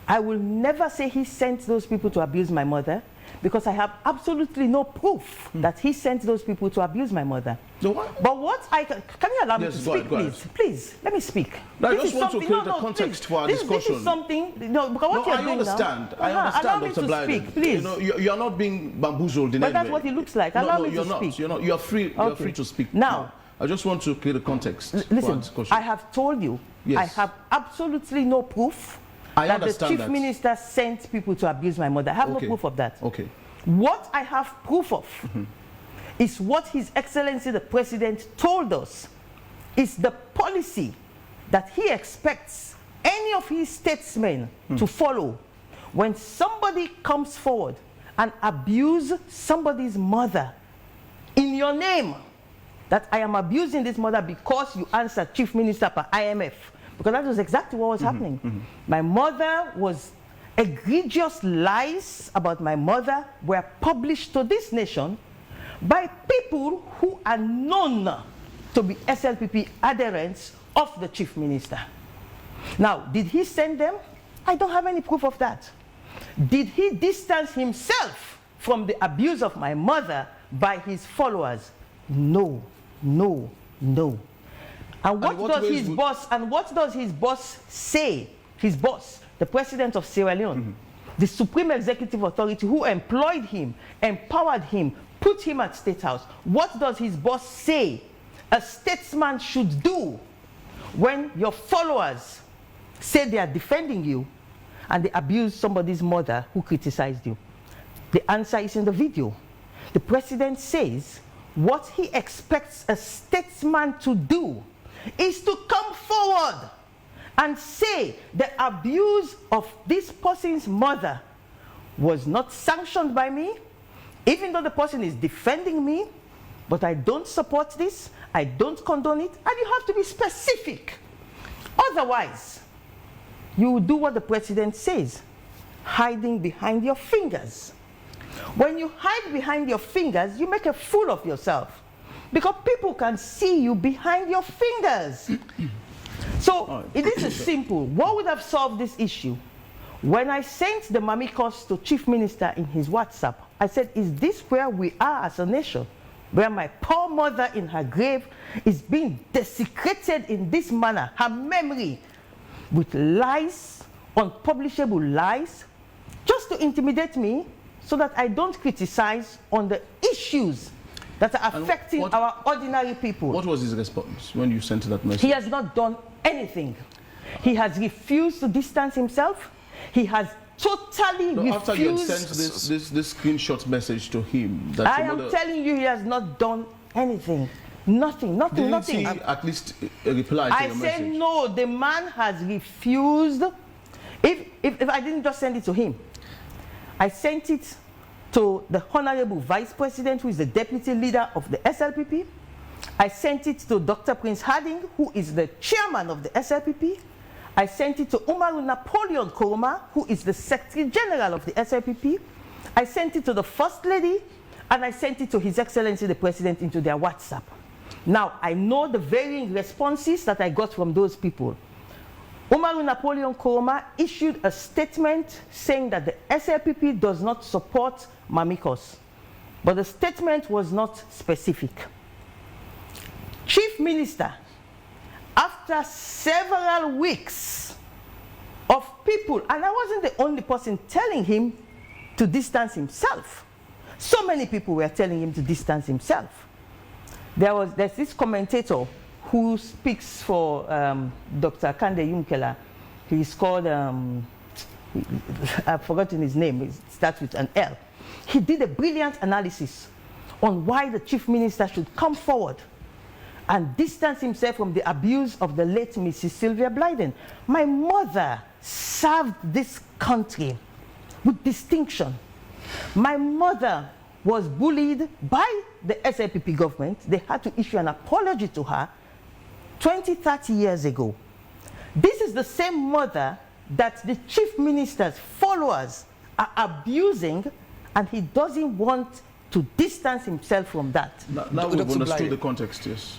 Speaker 2: I will never say he sent those people to abuse my mother, because I have absolutely no proof that he sent those people to abuse my mother. But what I can you allow me to speak, please? Please, let me speak.
Speaker 4: No, I just want to create a context for our discussion.
Speaker 2: This is something. No, because what you're doing now.
Speaker 4: I understand,
Speaker 2: allow me
Speaker 4: Dr.
Speaker 2: to
Speaker 4: Blyden.
Speaker 2: Speak, please.
Speaker 4: You are not being bamboozled in
Speaker 2: but
Speaker 4: any
Speaker 2: that's
Speaker 4: way.
Speaker 2: what it looks like. Allow me to speak.
Speaker 4: You're not. You are free. You are free to speak
Speaker 2: now.
Speaker 4: I just want to create a context.
Speaker 2: Listen, I have told you,
Speaker 4: yes.
Speaker 2: I have absolutely no proof that the chief minister sent people to abuse my mother. I have no proof of that.
Speaker 4: Okay.
Speaker 2: What I have proof of is what His Excellency the President told us is the policy that he expects any of his statesmen to follow when somebody comes forward and abuse somebody's mother in your name. That I am abusing this mother because you answered Chief Minister per IMF. Because that was exactly what was happening. My mother was, egregious lies about my mother were published to this nation by people who are known to be SLPP adherents of the Chief Minister. Now, did he send them? I don't have any proof of that. Did he distance himself from the abuse of my mother by his followers? No. No, no. And what does his boss, and what does his boss say? His boss, the president of Sierra Leone, the supreme executive authority who employed him, empowered him, put him at State House. What does his boss say a statesman should do when your followers say they are defending you and they abuse somebody's mother who criticized you? The answer is in the video. The president says what he expects a statesman to do is to come forward and say the abuse of this person's mother was not sanctioned by me, even though the person is defending me, but I don't support this, I don't condone it, and you have to be specific. Otherwise, you will do what the president says, hiding behind your fingers. When you hide behind your fingers, you make a fool of yourself, because people can see you behind your fingers. So this is simple. What would have solved this issue? When I sent the MAMMY CUSS to Chief Minister in his WhatsApp, I said, is this where we are as a nation? Where my poor mother in her grave is being desecrated in this manner, her memory, with lies, unpublishable lies, just to intimidate me, so that I don't criticize on the issues that are affecting our ordinary people.
Speaker 4: What was his response when you sent that message?
Speaker 2: He has not done anything. He has refused to distance himself. He has totally refused.
Speaker 4: After you had sent this screenshot message to him, that
Speaker 2: I am telling you, he has not done anything. Nothing.
Speaker 4: Didn't he at least reply to your message? I
Speaker 2: said no. The man has refused. If I didn't just send it to him, I sent it to the Honorable Vice President, who is the Deputy Leader of the SLPP. I sent it to Dr. Prince Harding, who is the Chairman of the SLPP. I sent it to Umaru Napoleon Koroma, who is the Secretary General of the SLPP. I sent it to the First Lady, and I sent it to His Excellency the President into their WhatsApp. Now, I know the varying responses that I got from those people. Umaru Napoleon Koroma issued a statement saying that the SLPP does not support MAMMY CUSS, but the statement was not specific. Chief Minister, after several weeks of people, and I wasn't the only person telling him to distance himself. So many people were telling him to distance himself. There's this commentator who speaks for Dr. Kande Yumkela. He's called, I've forgotten his name, it starts with an L. He did a brilliant analysis on why the Chief Minister should come forward and distance himself from the abuse of the late Mrs. Sylvia Blyden. My mother served this country with distinction. My mother was bullied by the SLPP government. They had to issue an apology to her 20, 30 years ago. This is the same mother that the chief minister's followers are abusing, and he doesn't want to distance himself from that.
Speaker 4: Now we've
Speaker 1: Dr.
Speaker 4: understood
Speaker 1: Blyden.
Speaker 4: the context, yes.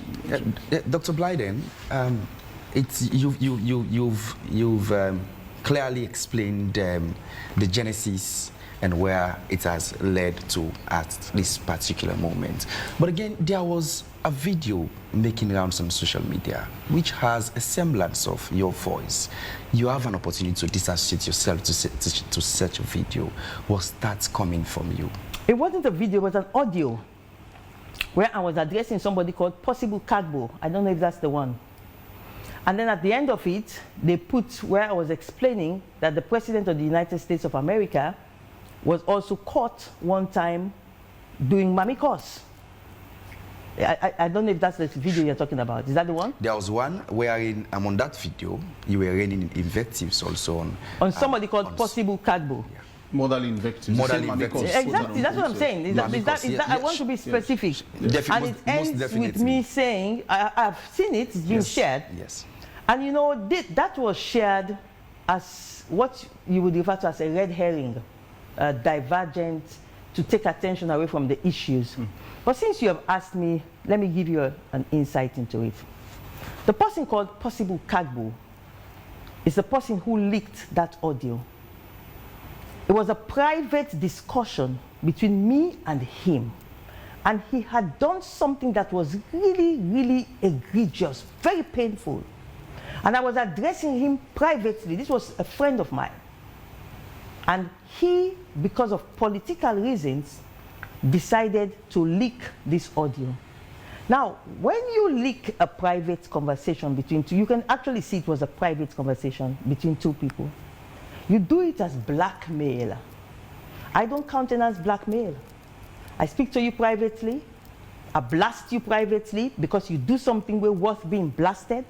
Speaker 1: Dr. Blyden, you've clearly explained the genesis and where it has led to at this particular moment. But again, there was a video making rounds on social media which has a semblance of your voice. You have an opportunity to disassociate yourself to such a video. Was that coming from you?
Speaker 2: It wasn't a video, it was an audio where I was addressing somebody called Possible Kagbo. I don't know if that's the one. And then at the end of it, they put where I was explaining that the President of the United States of America was also caught one time doing MAMMY CUSS. I don't know if that's the video you're talking about. Is that the one?
Speaker 1: There was one wherein, on that video, you were raining invectives also
Speaker 2: on somebody called Possible Kagbo.
Speaker 1: Yeah.
Speaker 4: Motherly invectives.
Speaker 1: Motherly invectives.
Speaker 2: Exactly, that's what I'm saying. Is that I want to be specific.
Speaker 1: Yes.
Speaker 2: And it ends with me saying, I've seen it, it's been shared.
Speaker 1: Yes.
Speaker 2: And you know, that was shared as what you would refer to as a red herring, divergent, to take attention away from the issues. But since you have asked me, let me give you an insight into it. The person called Possible Kagbo is the person who leaked that audio. It was a private discussion between me and him. And he had done something that was really, really egregious, very painful. And I was addressing him privately. This was a friend of mine. And he, because of political reasons, decided to leak this audio. Now, when you leak a private conversation between two, you can actually see it was a private conversation between two people. You do it as blackmail. I don't countenance blackmail. I speak to you privately. I blast you privately because you do something worth being blasted.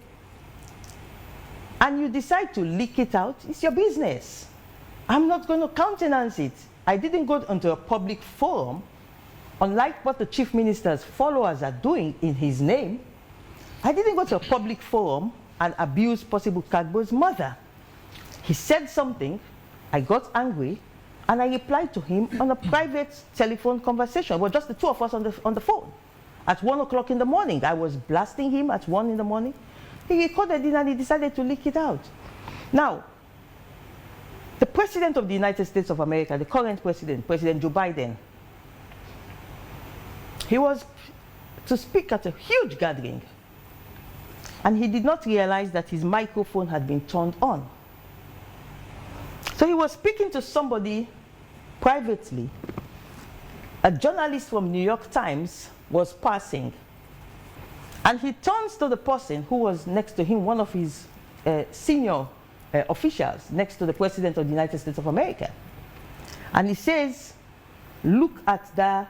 Speaker 2: And you decide to leak it out. It's your business. I'm not going to countenance it. I didn't go onto a public forum, unlike what the chief minister's followers are doing in his name. I didn't go to a public forum and abuse Possible Kagbo's mother. He said something, I got angry, and I replied to him on a private telephone conversation. It was just the two of us on the phone. At 1 o'clock in the morning, I was blasting him at 1 in the morning. He recorded it and he decided to leak it out. Now, the President of the United States of America, the current President, President Joe Biden, he was to speak at a huge gathering, and he did not realize that his microphone had been turned on. So he was speaking to somebody privately. A journalist from New York Times was passing, and he turns to the person who was next to him, one of his senior officials next to the President of the United States of America. And he says, look at that,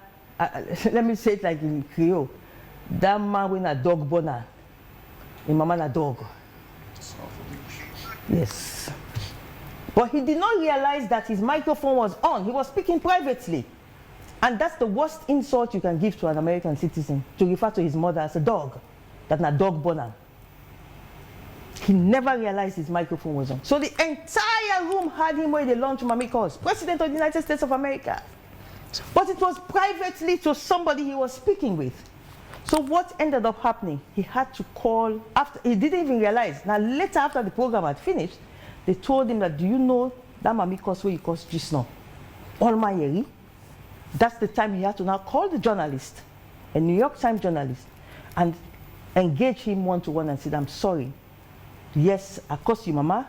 Speaker 2: let me say it like in Creole, that man with a dog boner, in mama na dog. Yes. But he did not realize that his microphone was on. He was speaking privately. And that's the worst insult you can give to an American citizen, to refer to his mother as a dog, that na dog boner. He never realized his microphone was on. So the entire room had him where they launched MAMMY CUSS, President of the United States of America. But it was privately to somebody he was speaking with. So what ended up happening? He had to call, after he didn't even realize. Now later, after the program had finished, they told him that, do you know that MAMMY CUSS where you cause just now? All my yeri. That's the time he had to now call the journalist, a New York Times journalist, and engage him one-to-one and said, I'm sorry. Yes, I cuss you, mama,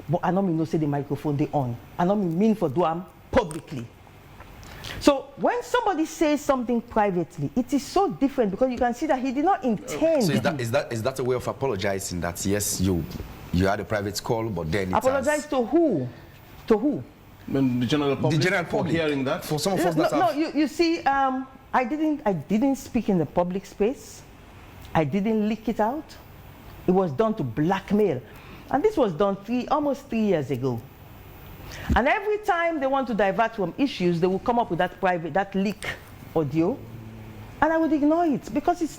Speaker 2: but I don't mean to say the microphone they on. I don't mean for do am publicly. So when somebody says something privately, it is so different because you can see that he did not intend.
Speaker 1: So is that a way of apologizing that yes, you had a private call, but then it
Speaker 2: apologize to who? To who?
Speaker 4: The general public.
Speaker 1: The general public.
Speaker 4: For hearing that.
Speaker 1: For some of us that
Speaker 2: no, you see, I didn't speak in the public space. I didn't leak it out. It was done to blackmail. And this was done almost 3 years ago. And every time they want to divert from issues, they will come up with that leak audio, and I would ignore it because it's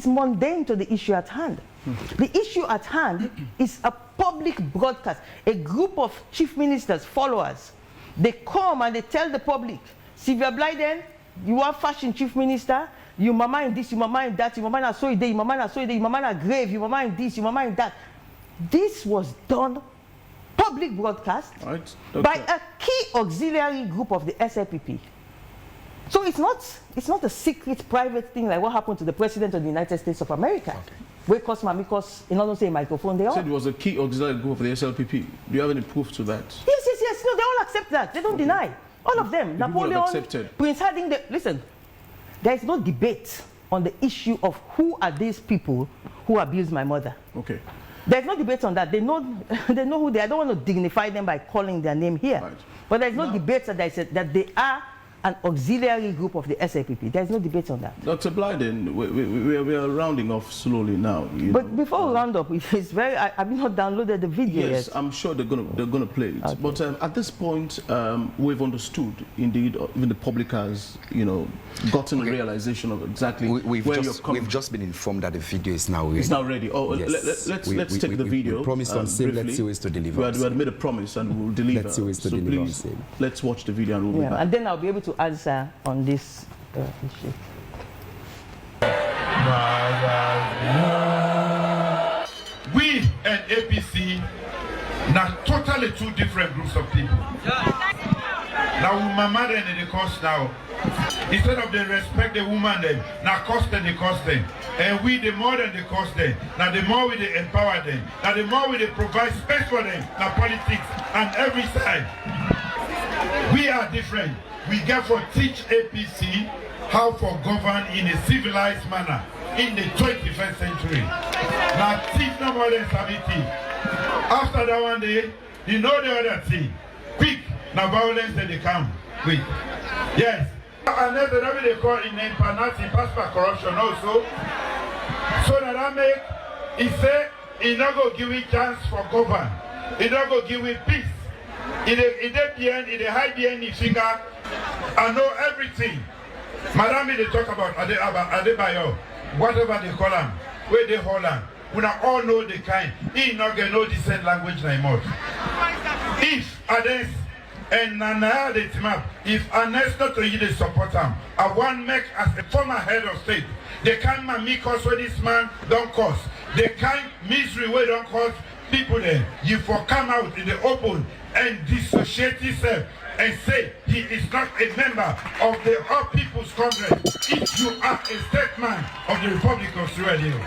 Speaker 2: mundane to the issue at hand. The issue at hand is a public broadcast. A group of chief ministers, followers, they come and they tell the public, Sylvia Blyden, you are fashion chief minister, you mama in this, you mama in that, you mama na so ide, you mama na so ide, you mama na grave, you mama in this, you mama in that. This was done public broadcast by a key auxiliary group of the SLPP. So it's not a secret, private thing like what happened to the President of the United States of America. Where cause MAMMY CUSS, in order to say microphone, they all.
Speaker 4: You said it was a key auxiliary group of the SLPP. Do you have any proof to that?
Speaker 2: Yes. No, they all accept that. They don't deny. All of them. Napoleon, Prince Harding, listen, there is no debate on the issue of who are these people who abused my mother.
Speaker 4: Okay.
Speaker 2: There's no debate on that. They know who they are. I don't want to dignify them by calling their name here. Right. But there's no debate that they are an auxiliary group of the SLPP. There's no debate on that.
Speaker 4: Dr. Blyden, we are rounding off slowly now.
Speaker 2: But before we round up, it's very. I've not downloaded the video yet.
Speaker 4: Yes, I'm sure they're gonna play it. Okay. But at this point, we've understood, indeed, even the public has, gotten a realization of exactly where you're coming.
Speaker 1: We've just been informed that the video is now ready.
Speaker 4: It's now ready. Oh, yes. let's take the video.
Speaker 1: We promised on same. Let's see ways to deliver.
Speaker 4: We had made a promise and we'll deliver.
Speaker 1: Let's see ways to deliver. Please,
Speaker 4: let's watch the video and we'll be back.
Speaker 2: And then I'll be able to answer on this issue.
Speaker 7: We and APC now totally two different groups of people. Now mama then in the cost now. Instead of they respect the woman then, now cost them the cost them. And we the more than the cost them. Now the more we they empower them. Now the more we they provide space for them. Now politics and every side. We are different. We get for teach APC how to govern in a civilized manner in the 21st century. Now thief no more than thief. After that one day, you know the other thing. Quick, now violence that they come quick. Yes. And that's what they call in penalty passport corruption also. So that I make, he say, he not go give it chance for govern. He not go give it peace. In the high behind the finger, I know everything. Madam, they talk about Adebayo, whatever they call them, where they hold them. We all know the kind. He not get no decent language anymore. If Ades and Nana the team if Ades not to you they support them, I want make as a former head of state, the kind MAMMY CUSS where this man don't cause, the kind misery where don't cause people there, you for come out in the open and dissociate yourself and say he is not a member of the All People's Congress if you are a statesman of the Republic of Sierra Leone.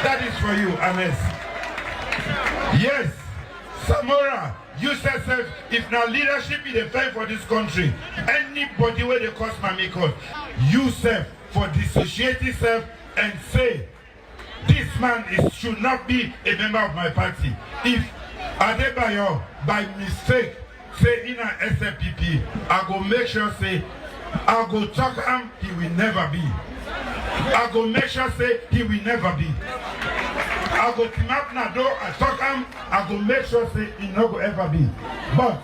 Speaker 7: That is for you, Anes. Yes, Samora, you said if now leadership is the fight for this country, anybody where they cause MAMMY CUSS, you serve for dissociate yourself and say this man should not be a member of my party. If Adebayo, by mistake, say in an SLPP, I go make sure say, I go talk him, he will never be. I go make sure say, he will never be. I go team up na door, I talk him, I go make sure say, he no go ever be. But,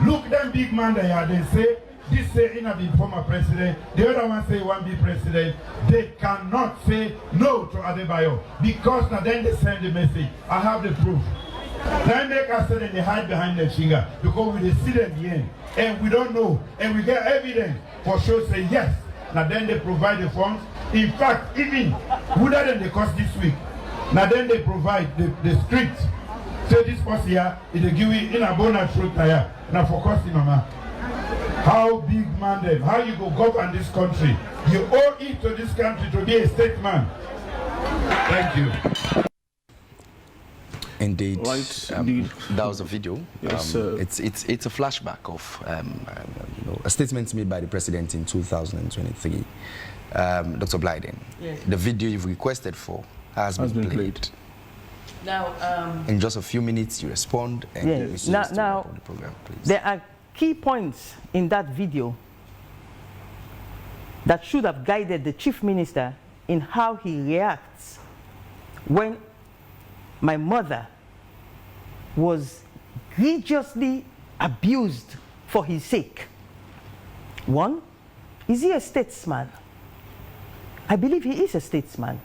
Speaker 7: look them big man there, they say, this say in a be former president, the other one say he won't be president. They cannot say no to Adebayo because now then they send the message. I have the proof. Then make us say that they hide behind their finger because we see them at the end and we don't know and we get evidence for sure say yes. Now then they provide the funds. In fact, even whether than the cost this week. Now then they provide the script. Say this person here is a give you in a bonus fruit tire. Now for costing mama. How big man then? How you go govern this country? You owe it to this country to be a statesman. Thank you.
Speaker 1: Indeed,
Speaker 4: right,
Speaker 1: that was a video.
Speaker 4: Yes,
Speaker 1: it's a flashback of a statement made by the president in 2023. Dr. Blyden,
Speaker 2: yes.
Speaker 1: The video you've requested for has been played.
Speaker 2: Now,
Speaker 1: in just a few minutes, you respond and
Speaker 2: yes.
Speaker 1: you
Speaker 2: now
Speaker 1: on the program, please.
Speaker 2: There are key points in that video that should have guided the chief minister in how he reacts when my mother was egregiously abused for his sake. One, is he a statesman? I believe he is a statesman.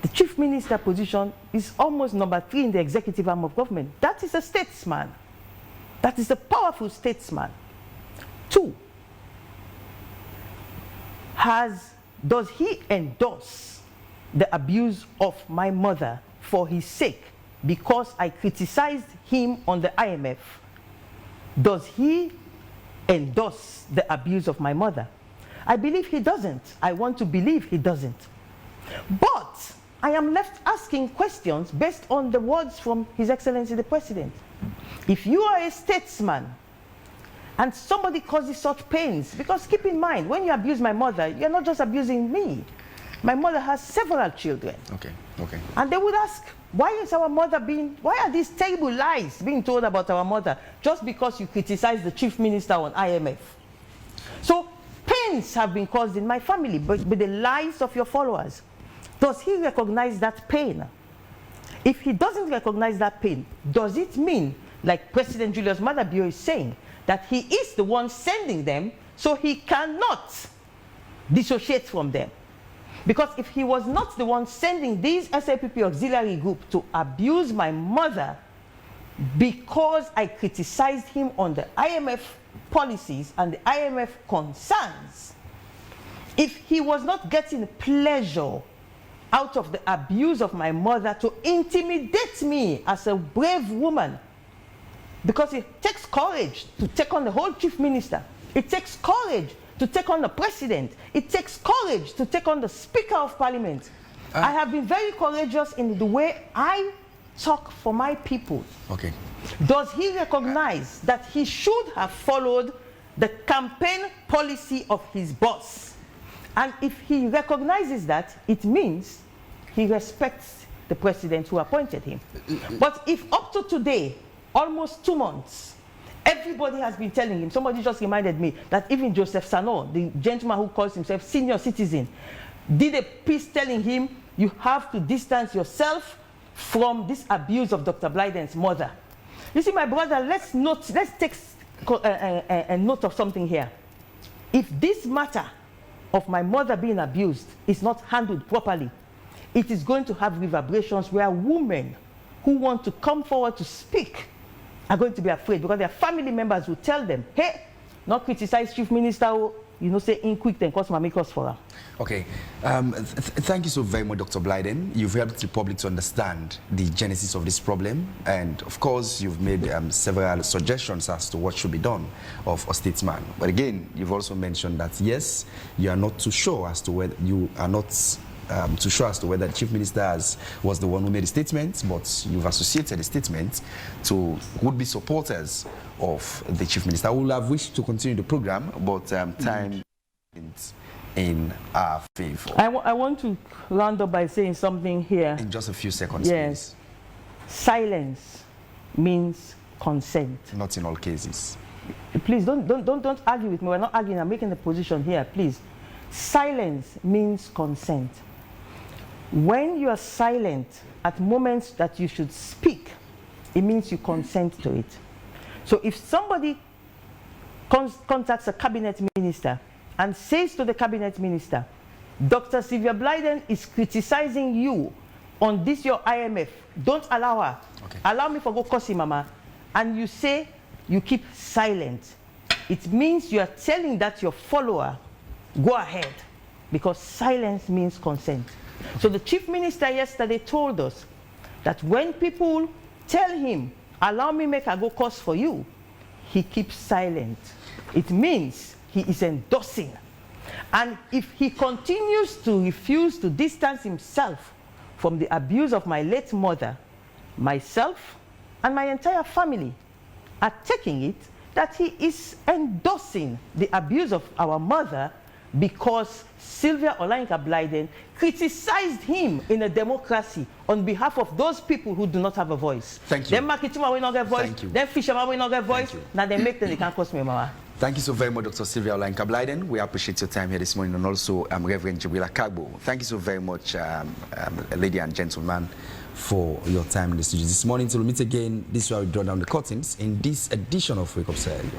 Speaker 2: The chief minister position is almost number 3 in the executive arm of government. That is a statesman. That is a powerful statesman. 2, does he endorse the abuse of my mother for his sake because I criticized him on the IMF? Does he endorse the abuse of my mother? I believe he doesn't. I want to believe he doesn't. But I am left asking questions based on the words from His Excellency the President. If you are a statesman and somebody causes such pains, because keep in mind, when you abuse my mother, you're not just abusing me. My mother has several children.
Speaker 1: Okay.
Speaker 2: And they would ask, why are these terrible lies being told about our mother just because you criticize the chief minister on IMF? So pains have been caused in my family with the lies of your followers. Does he recognize that pain? If he doesn't recognize that pain, does it mean, like President Julius Maada Bio is saying, that he is the one sending them, so he cannot dissociate from them? Because if he was not the one sending these SAPP auxiliary group to abuse my mother because I criticized him on the IMF policies and the IMF concerns, if he was not getting pleasure out of the abuse of my mother to intimidate me as a brave woman, because it takes courage to take on the whole chief minister, it takes courage to take on the president, it takes courage to take on the Speaker of Parliament. I have been very courageous in the way I talk for my people.
Speaker 1: Okay.
Speaker 2: Does he recognize that he should have followed the campaign policy of his boss? And if he recognizes that, it means he respects the president who appointed him. But if up to today, almost 2 months, everybody has been telling him, somebody just reminded me that even Joseph Sano, the gentleman who calls himself senior citizen, did a piece telling him, you have to distance yourself from this abuse of Dr. Blyden's mother. You see, my brother, let's take a note of something here. If this matter of my mother being abused is not handled properly, it is going to have reverberations where women who want to come forward to speak are going to be afraid, because their family members will tell them, hey, not criticize chief minister, you know, say in quick then cause MAMMY CUSS for her.
Speaker 1: Okay. Thank you so very much, Dr. Blyden. You've helped the public to understand the genesis of this problem, and of course you've made several suggestions as to what should be done of a statesman. But again, you've also mentioned that yes, you are not too sure as to whether the chief minister was the one who made the statement, but you've associated the statement to would-be supporters of the chief minister. I would have wished to continue the program, but time is in our favor.
Speaker 2: I want to round up by saying something here.
Speaker 1: In just a few seconds,
Speaker 2: yes. Please. Silence means consent.
Speaker 1: Not in all cases.
Speaker 2: Please don't argue with me. We're not arguing. I'm making a position here. Please. Silence means consent. When you are silent at moments that you should speak, it means you consent to it. So if somebody contacts a cabinet minister and says to the cabinet minister, Dr. Sylvia Blyden is criticizing you on this your IMF, don't allow her. Okay. Allow me for go cussing, mama. And you say, you keep silent. It means you are telling that your follower, go ahead, because silence means consent. So the chief minister yesterday told us that when people tell him, allow me make a go cuss for you, he keeps silent. It means he is endorsing. And if he continues to refuse to distance himself from the abuse of my late mother, myself, and my entire family are taking it that he is endorsing the abuse of our mother because Sylvia Olayinka Blyden criticized him in a democracy on behalf of those people who do not have a voice.
Speaker 1: Thank you.
Speaker 2: Then Makituma will not get voice. Then Fisherman will not get voice. Now they make them, they can't cost me, mama.
Speaker 1: Thank you so very much, Dr. Sylvia Olayinka Blyden. We appreciate your time here this morning, and also Reverend Jibrila Kagbo. Thank you so very much, lady and gentlemen, for your time in the studio this morning. Till we meet again, this is where we draw down the curtains in this edition of Wake Up Saga.